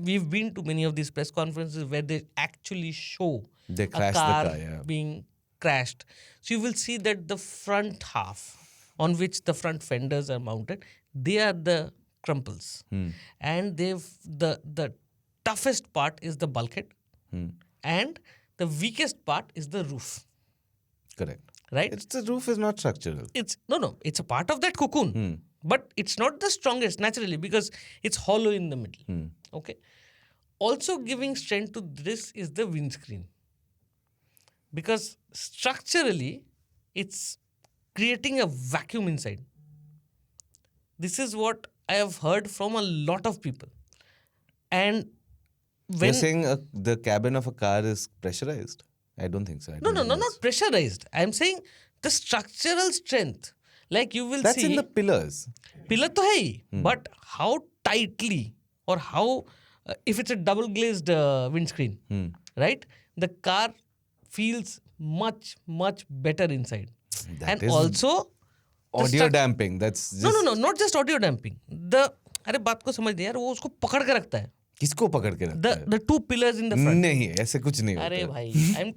we've been to many of these press conferences where they actually show They a crash the car car, yeah. being crashed. So you will see that the front half on which the front fenders are mounted, they are the crumples. And the toughest part is the bulkhead. And the weakest part is the roof. Correct. Right? The roof is not structural. It's a part of that cocoon, but it's not the strongest naturally because it's hollow in the middle. Okay. Also giving strength to this is the windscreen, because structurally it's creating a vacuum inside. This is what I have heard from a lot of people. And when You're saying the cabin of a car is pressurized? I don't think so. I no, don't know this. not pressurized. I'm saying the structural strength. Like you will That's see. in the pillars. Pillar to hai hi, but how tightly or how if it's a double glazed windscreen, right? The car feels much better inside. That And is also the Audio damping. That's just... no, not just audio damping. अरे बात को समझ दे यार, वो उसको पकड़ के रखता है. किसको पकड़ के रखता है? The two pillars in the front. नहीं, ऐसे कुछ नहीं होता अरे है. भाई, I'm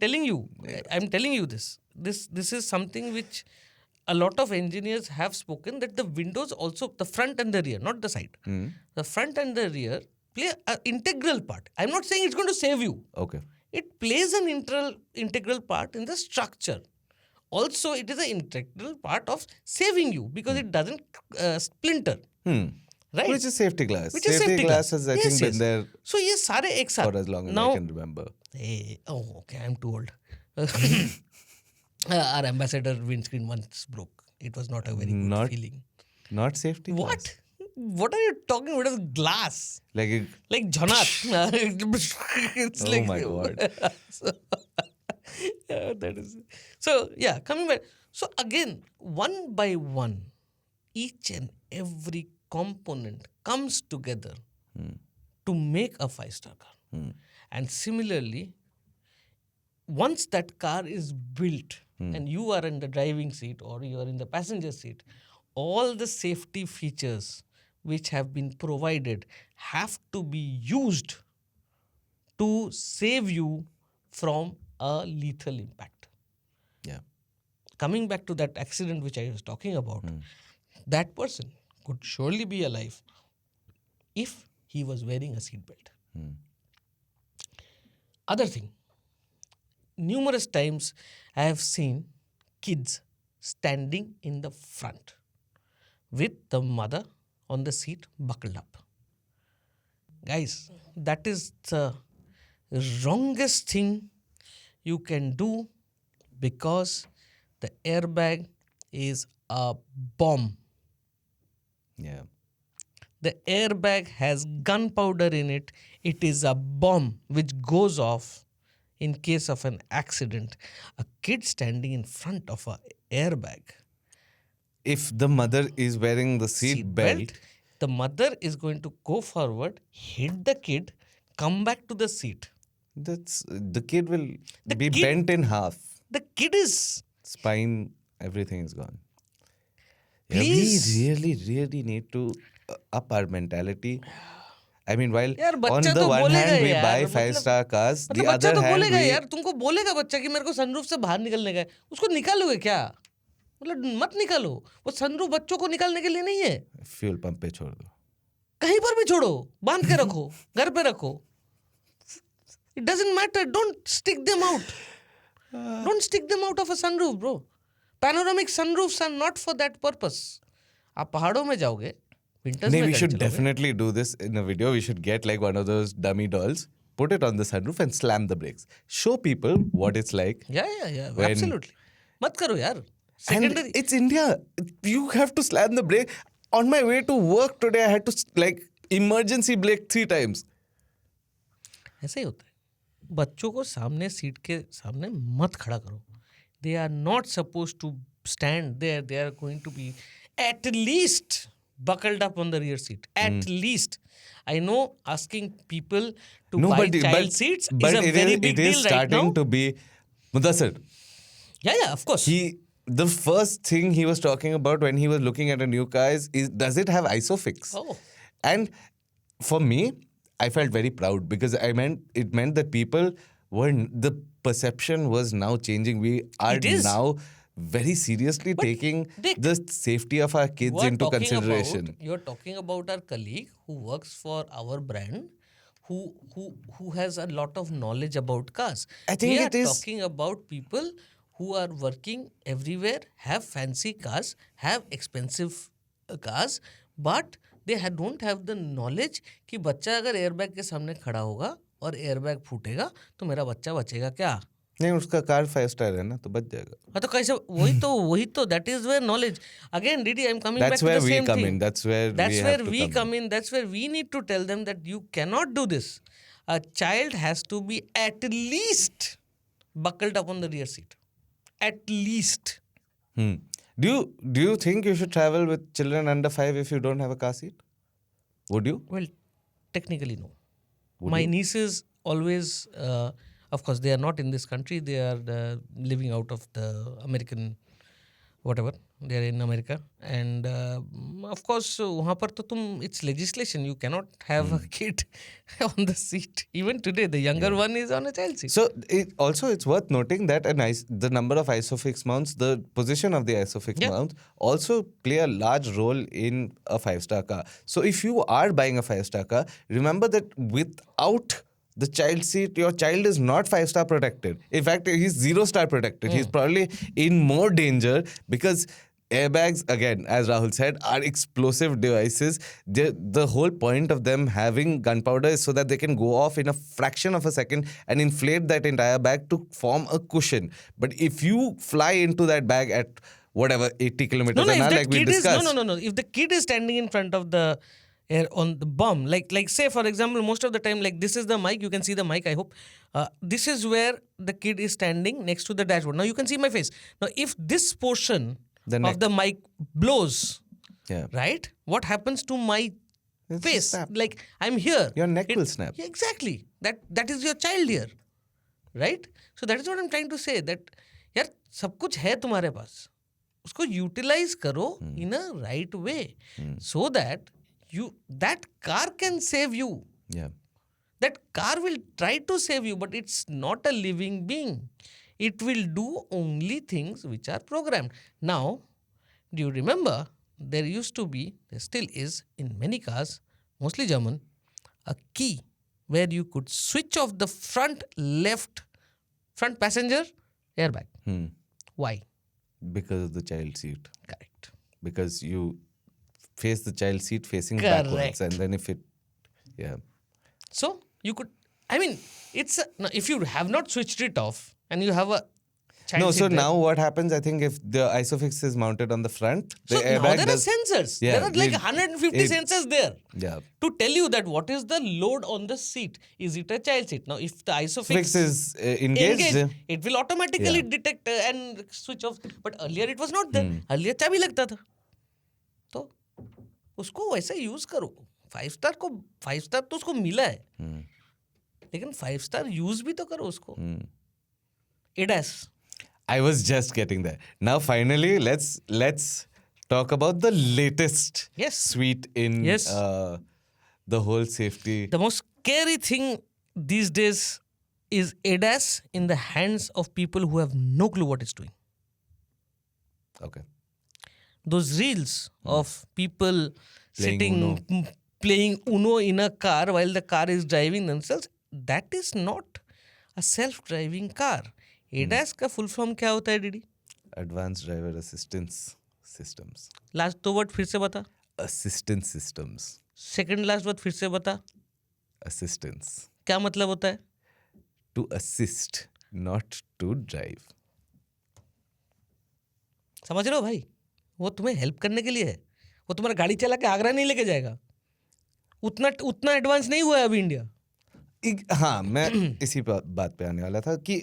telling you this. This is something which a lot of engineers have spoken, that the windows also, the front and the rear, not the side. The front and the rear play an integral part. I'm not saying it's going to save you. Okay. It plays an integral part in the structure. Also, it is an integral part of saving you because it doesn't splinter. Right? Which is safety glass. Which is safety glass glass. has, I Yes, think, yes. been there So ये सारे एक साथ. for as long as Now, I can remember. Okay, I'm too old. Our ambassador windscreen once broke. It was not a very good feeling. Not safety glass. What? What are you talking about? It's glass. Like Jhanat. It's oh my God. That is. So, yeah, coming back. So, again, one by one, each and every component comes together to make a 5-star car. And similarly, once that car is built and you are in the driving seat or you are in the passenger seat, all the safety features which have been provided have to be used to save you from a lethal impact. Yeah. Coming back to that accident which I was talking about, that person could surely be alive if he was wearing a seatbelt. Other thing, numerous times I have seen kids standing in the front with the mother on the seat buckled up. Guys, that is the wrongest thing you can do because the airbag is a bomb. Yeah. The airbag has gunpowder in it. It is a bomb which goes off in case of an accident. A kid standing in front of an airbag. If the mother is wearing the seat belt, the mother is going to go forward, hit the kid, come back to the seat. the kid will be kid- bent in half. The kid is... Spine, everything is gone. Please. We really need to up our mentality. I mean, while यार on बच्चा the तो one बोलेगा hand we यार, buy 5-star cars, the मतलब बच्चा other तो hand बोलेगा we यार, तुमको बोलेगा बच्चा कि मेरे को सनरूफ से बाहर निकलने का है, उसको निकालोगे क्या? मतलब मत निकालो, वो सनरूफ बच्चों को निकालने के लिए नहीं है, फ्यूल पंप पे छोड़ दो. कहीं पर भी छोड़ो, बांध के रखो, घर पे रखो. It doesn't matter. Don't stick them out. Don't stick them out of a sunroof, bro. Panoramic sunroofs are not for that purpose. आप पहाड़ों में जाओगे, winters No, में we गाड़ी should चलाओगे. definitely do this in a video. We should get like one of those dummy dolls, put it on the sunroof and slam the brakes. Show people what it's like. Yeah. When- Absolutely. मत करो यार. And Secondary. it's India. You have to slam the brake. On my way to work today, I had to like emergency brake 3 times. ऐसा ही होता है. बच्चों को सामने seat के सामने मत खड़ा करो. They are not supposed to stand there. They are going to be at least buckled up on the rear seat. At least. I know asking people to buy child seats is a very big it is deal right starting now. to be Mudassir. Yeah, of course. The first thing he was talking about when he was looking at a new car is does it have ISOFIX? Oh. And for me, I felt very proud because it meant that people the perception was now changing. We are It is. now very seriously taking Dick, the safety of our kids into consideration. You're talking about our colleague who works for our brand, who has a lot of knowledge about cars. I think we it are is- talking about people who are working everywhere, have fancy cars, have expensive cars, but they don't have the knowledge कि बच्चा अगर airbag के सामने खड़ा होगा और airbag फूटेगा तो मेरा बच्चा बचेगा क्या? नहीं उसका कार 5-star है ना तो बच जाएगा. हाँ तो कैसे वही तो that is where knowledge again Didi I'm coming back That's to where the we same come thing. in. That's where we come in. That's where we need to tell them that you cannot do this. A child has to be at least buckled up on the rear seat. At least. Do you think you should travel with children under 5 if you don't have a car seat? Would you? Well, technically no. My nieces always, of course, they are not in this country. They are living out of the American, whatever. They are in America. And of course, वहाँ पर तो it's legislation. You cannot have a kid on the seat. Even today, the younger one is on a child seat. So it's worth noting that the number of ISOFIX mounts, the position of the ISOFIX mounts also play a large role in a 5-star car. So if you are buying a 5-star car, remember that without the child seat, your child is not 5-star protected. In fact, he's 0-star protected. He's probably in more danger because airbags, again, as Rahul said, are explosive devices. The whole point of them having gunpowder is so that they can go off in a fraction of a second and inflate that entire bag to form a cushion. But if you fly into that bag at whatever 80 kilometers an hour, like we discussed. No. If the kid is standing in front of the air on the bum, like say for example, most of the time, like this is the mic. You can see the mic. I hope this is where the kid is standing next to the dashboard. Now you can see my face. Now if this portion of the mic blows, right? What happens to my face? Like I'm here. Your neck will snap. Yeah, exactly. That is your child here, right? So that is what I'm trying to say. That यार सब कुछ है तुम्हारे पास, उसको utilize करो in a right way, so that that car can save you. Yeah. That car will try to save you, but it's not a living being. It will do only things which are programmed. Now, do you remember there still is in many cars, mostly German, a key where you could switch off the front passenger airbag. Why? Because of the child seat. Correct. Because you face the child seat facing Correct. backwards, and then So you could, if you have not switched it off and you have a child seat so there, now what happens, I think if the ISOFIX is mounted on the front, the so now airbag there are sensors. Yeah, there are like 150 sensors there to tell you that what is the load on the seat. Is it a child seat? Now if the ISOFIX is engaged, it will automatically detect and switch off. But earlier it was not there. Earlier चाबी लगता था. तो उसको वैसे use करो. 5-star तो उसको मिला है, लेकिन 5-star यूज भी तो करो उसको. ADAS. I was just getting there. Now finally, let's talk about the latest Yes. suite in Yes. the whole safety. The most scary thing these days is ADAS in the hands of people who have no clue what it's doing. Okay. Those reels of people Playing sitting Uno. playing Uno in a car while the car is driving themselves, that is not a self-driving car. ADAS का full form क्या होता है DD? Advanced driver assistance systems. Last दो word फिर से बता. Assistance systems. Second last word फिर से बता. Assistance. क्या मतलब होता है? To assist, not to drive. समझ रहे हो भाई? वो तुम्हें हेल्प करने के लिए है. वो तुम्हारा गाड़ी चला के आगरा नहीं लेके जाएगा. उतना एडवांस नहीं हुआ है अभी इंडिया. हाँ, मैं इसी बात पे आने वाला था कि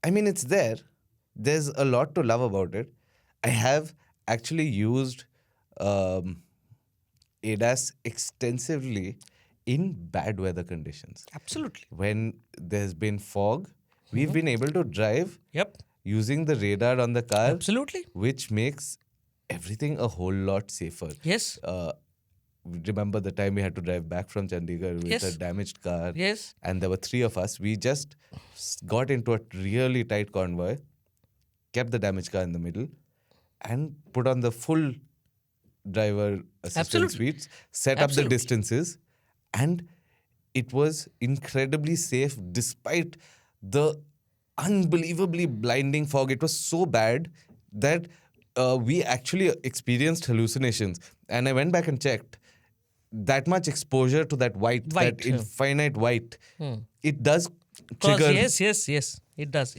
I mean, it's there. There's a lot to love about it. I have actually used ADAS extensively in bad weather conditions. Absolutely. When there's been fog, we've been able to drive Yep. using the radar on the car, Absolutely. which makes everything a whole lot safer. Yes. Remember the time we had to drive back from Chandigarh with Yes. a damaged car? Yes. And there were 3 of us. We just got into a really tight convoy, kept the damaged car in the middle, and put on the full driver assistance Absolutely. suites, set up the Absolutely. distances, and it was incredibly safe despite the unbelievably blinding fog. It was so bad that we actually experienced hallucinations. And I went back and checked. That much exposure to that white, White, that yeah. infinite white, it does Cause trigger. yes. It does.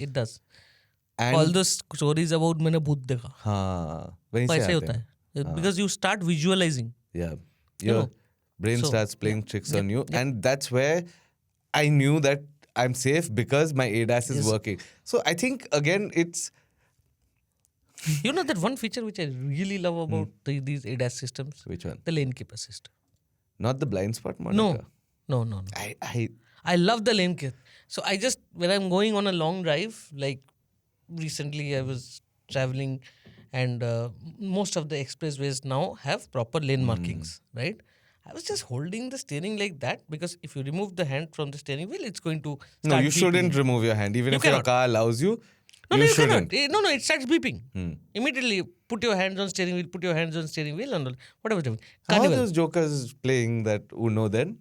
And All those stories about मैंने भूत देखा. हाँ, वहीं से वैसे आते होता हैं. है. Because you start visualizing. Yeah. Your know, brain so, starts playing tricks on you. And that's where I knew that I'm safe because my ADAS is Yes. working. So I think, again, it's... You know that one feature which I really love about these ADAS systems? Which one? The lane keep assist. Not the blind spot monitor. No. I I love the lane keep. So I just, when I'm going on a long drive, like recently I was traveling and most of the expressways now have proper lane markings, right? I was just holding the steering like that because if you remove the hand from the steering wheel, it's going to start No, you beeping. shouldn't remove your hand. Even You if your cannot. car allows you, No, you you shouldn't. cannot. No, it starts beeping. Immediately, put your hands on steering wheel, put your hands on steering wheel and all, whatever. How are Carnival. those jokers playing that Uno then?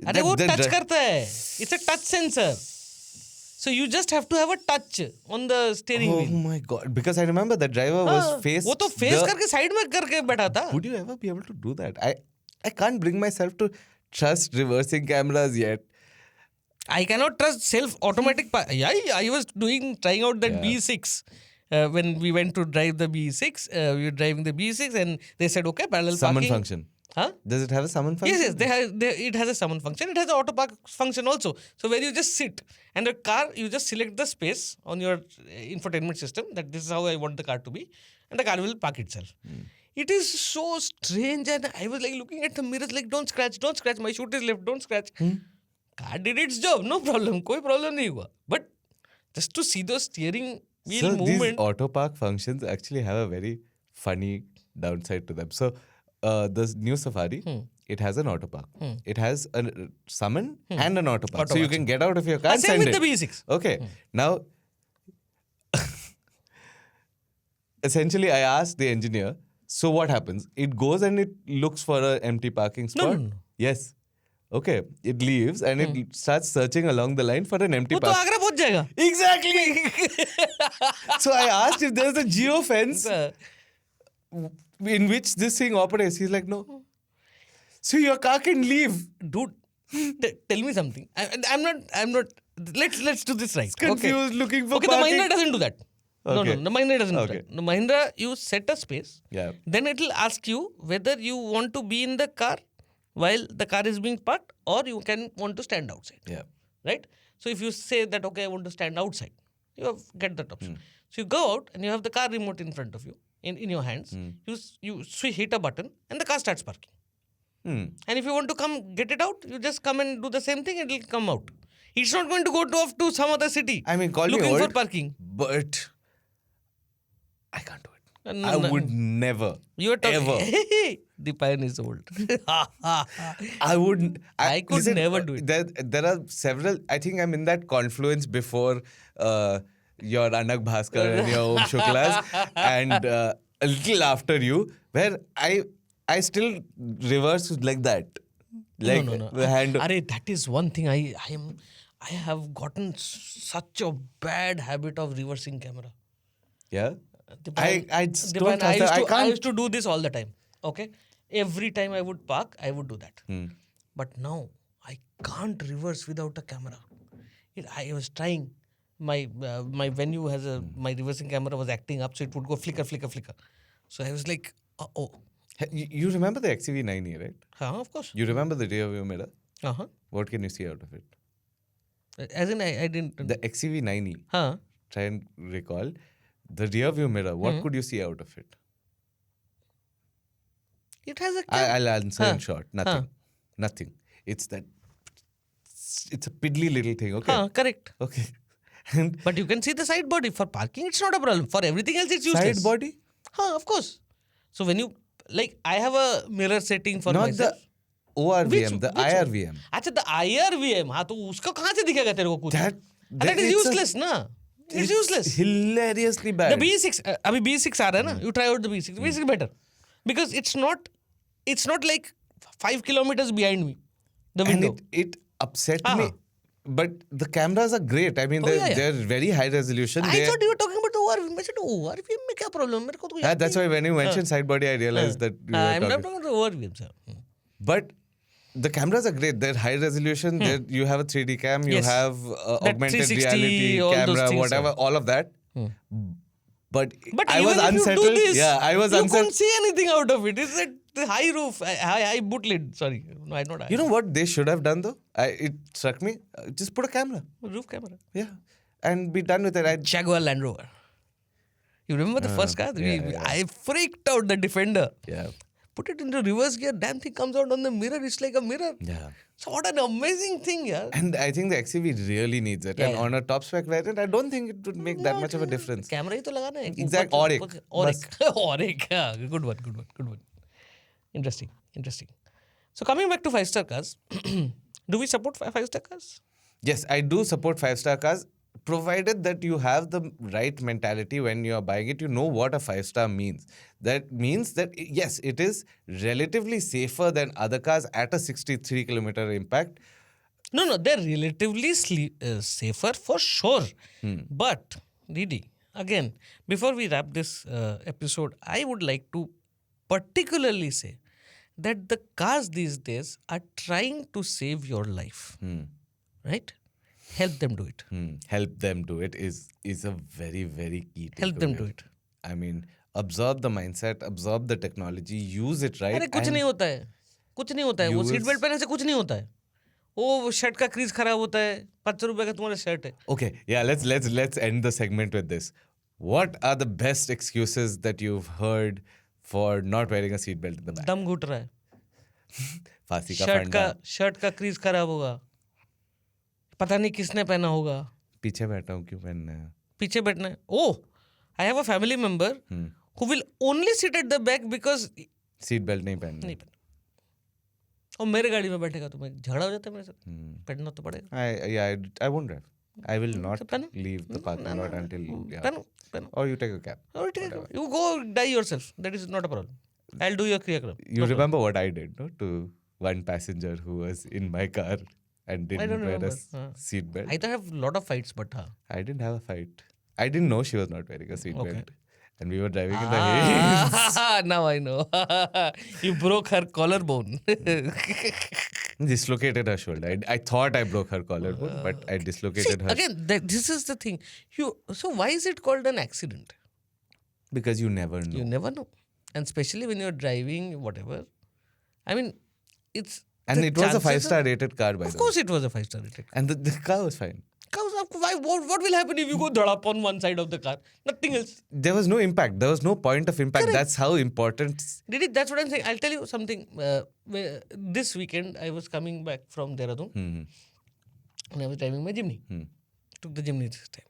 अरे वो That- touch that- करता है. It's a touch sensor. So you just have to have a touch on the steering Oh wheel. my God. Because I remember that driver was faced... वो तो face the- करके side में करके बैठा था. Would you ever be able to do that? I can't bring myself to trust reversing cameras yet. I cannot trust self-automatic. Yeah, I was trying out that B6. When we went to drive the B6, we were driving the B6 and they said, okay, parallel Summon parking. function. Huh? Does it have a summon function? Yes, it has a summon function. It has an auto park function also. So where you just sit and the car, you just select the space on your infotainment system that this is how I want the car to be, and the car will park itself. It is so strange, and I was like looking at the mirrors like, don't scratch. My shoot is left, don't scratch. Car did its job, no problem. कोई problem नहीं हुआ. But just to see the steering wheel So these movement. auto park functions actually have a very funny downside to them. So the new Safari, it has an auto park. It has a summon and an auto park. Auto So you park. can get out of your car and Same send with it. the B6. Okay. Now, essentially, I asked the engineer, so what happens? It goes and it looks for an empty parking spot? No. Yes. Okay. It leaves and it starts searching along the line for an empty वो तो park. Agra पहुंच जाएगा. Exactly. So I asked if there's a geo fence in which this thing operates. He's like, no. So your car can leave. Dude, tell me something. I'm not. Let's do this right. Confused, looking for Okay, the parking. Mahindra doesn't do that. Okay. No, the Mahindra doesn't Okay. do that. The Mahindra, you set a space. Yeah. Then it will ask you whether you want to be in the car while the car is being parked or you can want to stand outside. Yeah. Right? So if you say that, okay, I want to stand outside, get that option. So you go out and you have the car remote in front of you, in your hands. You hit a button and the car starts parking. And if you want to come get it out, you just come and do the same thing, it will come out. It's not going to go off to some other city. I mean, call looking me old, for parking. but I can't do it. No, I no. would never, You were talking. ever. Dipayan is old. I wouldn't. I could never do it. There are several. I think I'm in that confluence before your Anak Bhaskar and your Om Shuklas, and a little after you, where I still reverse like that, like No. the hand. That is one thing I have gotten such a bad habit of reversing camera. Yeah. Dipayan- I just Dipayan, don't trust that. I I can't. used to do this all the time. Okay, every time I would park, I would do that. Hmm. But now I can't reverse without a camera. I was trying. My venue has my reversing camera was acting up, so it would go flicker, flicker, flicker. So I was like, oh, You remember the XCV90, right? of course. You remember the rear view mirror? Uh-huh. What can you see out of it? As in, I didn't. The XCV90. Huh? Try and recall. The rear view mirror. What could you see out of it? It has a I'll answer in Huh. short. Nothing. Nothing. It's that. It's a piddly little thing. Okay. correct. Okay. And But you can see the side body. For parking, it's not a problem. For everything else, it's useless. side body, Of course. So when you, like, I have a mirror setting for not myself. the ORVM, Which- the which one? IRVM. अच्छा, the IRVM. हाँ, तो उसका कहाँ से दिखेगा तेरे को कुछ? That is it's useless, ना? It's useless. Hilariously bad. The B6, अभी B6 आ रहा है ना? You try out the B6. B6 is better because it's not like 5 kilometers behind me. The and window. it upset me. But the cameras are great. I mean, they're very high resolution. I thought you were talking about the ORVM. I said, ORVM में क्या problem? मेरे को तो याद That's why when you mentioned side body, I realized that you were I'm not talking. talking about the ORVM, sir. But the cameras are great. They're high resolution. You have a 3D cam. You Yes. have That augmented 360, reality all those camera, things, whatever, all of that. But I even was if unsettled. you do this, Yeah, I was you unsettled. couldn't see anything out of it. It's that the high roof, high boot lid. Sorry, no, I not. You know what they should have done though? It struck me. Just put a camera. Roof camera. Yeah, and be done with it. Jaguar Land Rover. You remember the first car? I freaked out the Defender. Yeah, Put it into reverse gear, damn thing comes out on the mirror. It's like a mirror. yeah. So what an amazing thing, yeah. And I think the XCV really needs it. And yeah. on a top spec variant, I don't think it would make that much of a difference. Camera ही तो लगाना है. Exact, ऊपर- और एक, ऊपर- और एक. और एक. Yeah, good one. Interesting. So coming back to 5-star cars, do we support 5-star cars? Yes, I do support 5-star cars, provided that you have the right mentality when you are buying it. You know what a 5-star means. That means that, yes, it is relatively safer than other cars at a 63 kilometer impact. No, they're relatively safer for sure. But, Didi, again, before we wrap this episode, I would like to particularly say that the cars these days are trying to save your life. Right? Help them do it. Help them do it is a very, very key thing. Help them do it. I mean, absorb the mindset, absorb the technology, use it right. अरे कुछ नहीं होता है वो seat belt पहनने से कुछ नहीं होता है वो शर्ट का क्रीज खराब होता है 500 रुपए का तुम्हारा शर्ट है Okay, yeah, let's end the segment with this. What are the best excuses that you've heard for not wearing a seatbelt in the back? दम घुट रहा है फांसी का फंडा. शर्ट का क्रीज खराब होगा पता नहीं किसने पहना होगा पीछे बैठा हूँ क्यों पहनना है? पीछे बैठना है oh I have a family member who will only sit at the back because seat belt नहीं पहनना. नहीं पहना और मेरे गाड़ी में बैठेगा तो मैं झगड़ा हो जाता है मेरे साथ पहनना तो पड़ेगा I won't drive. I will not पहनो leave the parking lot until पहनो or you take a cab. और ठीक है you go die yourself that is not a problem I'll do your क्रियाक्रम You remember what I did, no? To one passenger who was in my car and I didn't don't wear a remember. seat belt. I don't have a lot of fights but I didn't have a fight. I didn't know she was not wearing a seat Okay. belt. And we were driving in the haze. now I know you broke her collarbone Dislocated her shoulder. I thought I broke her collarbone, but I dislocated her again this is the thing so why is it called an accident because you never know. you never know and especially when you're driving whatever I mean it's And the it was a chances 5-star are- rated car, by of the way. course it was a 5-star rated And the car was fine. what will happen if you go dhadap on one side of the car nothing else There was no impact. There was no point of impact. That's how important. Did it? That's what I'm saying. I'll tell you something. This weekend, I was coming back from Dehradun and I was driving my Jimny. Took the Jimny this time.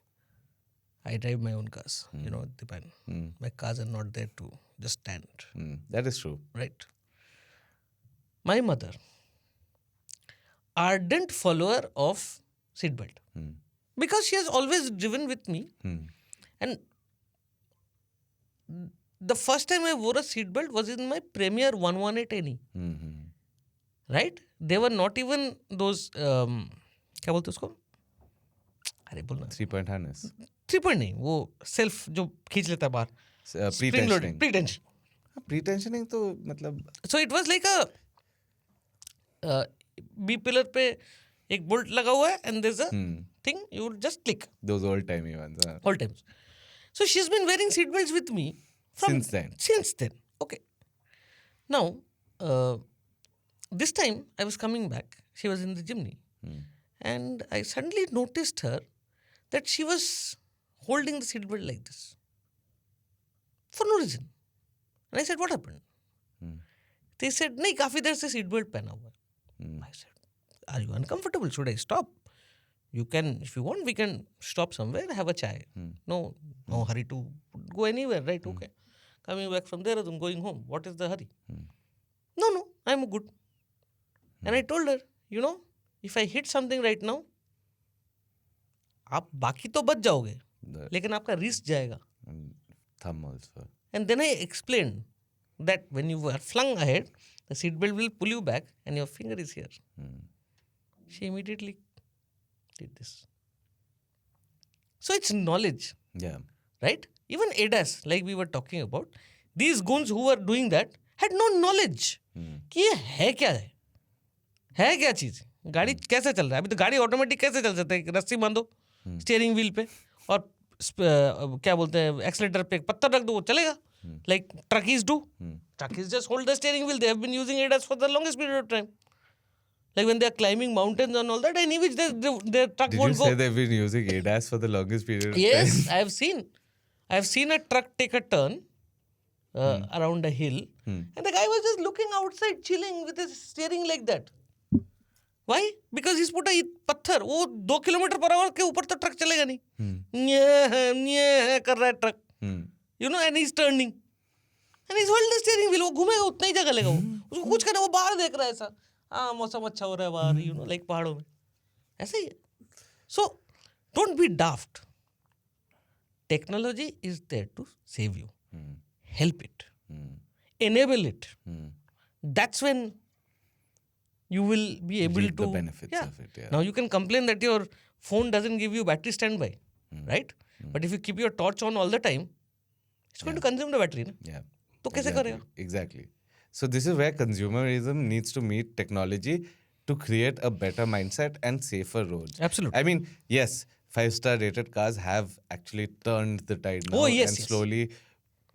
I drive my own cars, Dipayan. My cars are not there to just stand, That is true. right? My mother, ardent follower of seatbelt, because she has always driven with me. And the first time I wore a seatbelt was in my Premier 118 NE. Right? They were not even those, क्या बोलते उसको? अरे बोलना. 3-point harness. 3 point नहीं, वो self जो खींच लेता है बाहर. Spring loaded. Pre-tension. Pre-tensioning तो मतलब. So it was like a B pillar पे एक bolt लगा हुआ है and there's a thing you just click. Those old timey ones. All times. So she's been wearing seatbelts with me Since then. Okay. Now, this time I was coming back. She was in the chimney. And I suddenly noticed her that she was holding the seatbelt like this. For no reason. And I said, what happened? They said, nahi, काफी देर से seatbelt पहना हुआ है. I said, are you uncomfortable? Should I stop? You can, if you want, we can stop somewhere, have a chai. No hurry to go anywhere, right? Okay. Coming back from there, I'm going home. What is the hurry? No, I'm good. And I told her, if I hit something right now, आप बाकी तो बच जाओगे, लेकिन आपका risk जाएगा. Thumb also. And then I explained that when you were flung ahead, the seatbelt will pull you back and your finger is here. She immediately did this. So it's knowledge. Yeah. Right? Even ADAS, like we were talking about, these goons who were doing that had no knowledge. कि ये है क्या चीज, गाड़ी कैसे चल रहा है. अभी तो गाड़ी ऑटोमेटिक कैसे चल सकता है, रस्सी बांधो स्टीयरिंग व्हील पे और क्या बोलते हैं एक्सीलेटर पे पत्थर रख दो, वो चलेगा. Like truckies do. Truckies just hold the steering wheel. They have been using ADAS for the longest period of time. Like when they are climbing mountains and all that, I in which their truck Did won't you go. say they've been using ADAS for the longest period of time? Yes, I have seen a truck take a turn around a hill, and the guy was just looking outside, chilling with his steering like that. Why? Because he's put a पत्थर, वो 2 kilometre per hour के ऊपर तो truck चलेगा नहीं. न्ये कर रहा है truck. And he's turning. And he's holding the steering wheel. वो घूमेगा उतना ही जगह लेगा वो. उसको कुछ करना, वो बाहर देख रहा है ऐसा. मौसम अच्छा हो रहा है बाहर, like पहाड़ों में. ऐसा ही है. So, don't be daft. Technology is there to save you. Help it. Enable it. That's when you will be able reap to... the benefits of it. Yeah. Now you can complain that your phone doesn't give you battery standby, right? But if you keep your torch on all the time, it's going to consume the battery. Na? Yeah. तो कैसे करेगा? Exactly. So this is where consumerism needs to meet technology to create a better mindset and safer roads. Absolutely. I mean, yes, 5-star rated cars have actually turned the tide now. And slowly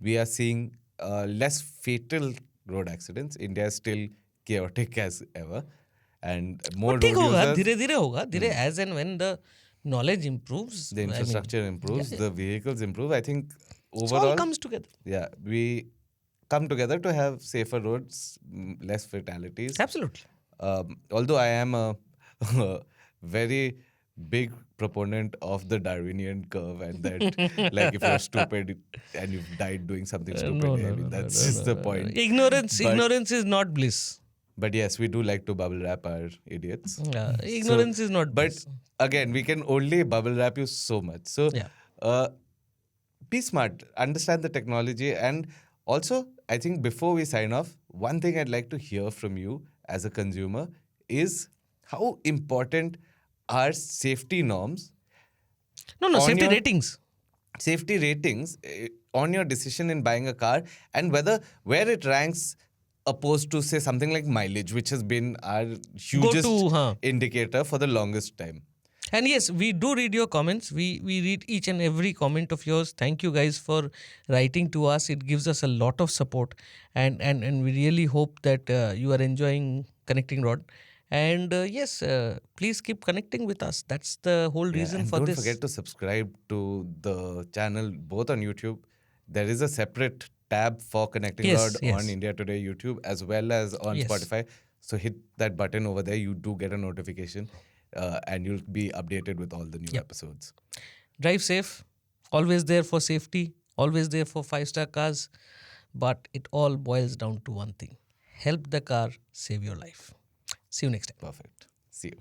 we are seeing less fatal road accidents. India is still chaotic as ever. And more road users... धीरे-धीरे होगा. As and when the knowledge improves. The infrastructure improves, the vehicles improve. I think overall... It all comes together. Yeah, we come together to have safer roads, less fatalities. Absolutely. Although I am a very big proponent of the Darwinian curve and that like if you're stupid and you've died doing something stupid, that's just the point. Ignorance is not bliss. But yes, we do like to bubble wrap our idiots. Ignorance is not bliss. But again, we can only bubble wrap you so much. So be smart, understand the technology, and also I think before we sign off, one thing I'd like to hear from you as a consumer is how important are safety norms? Safety ratings. Safety ratings on your decision in buying a car, and where it ranks opposed to say something like mileage, which has been our hugest indicator for the longest time. And yes, we do read your comments. We read each and every comment of yours. Thank you guys for writing to us. It gives us a lot of support. And we really hope that you are enjoying Connecting Rod. And yes, please keep connecting with us. That's the whole reason for this. Don't forget to subscribe to the channel, both on YouTube. There is a separate tab for Connecting Rod on India Today YouTube as well as on Spotify. So hit that button over there. You do get a notification and you'll be updated with all the new episodes. Drive safe. always there for safety, always there for 5-star cars. But it all boils down to one thing: help the car save your life. See you next time. Perfect. See you.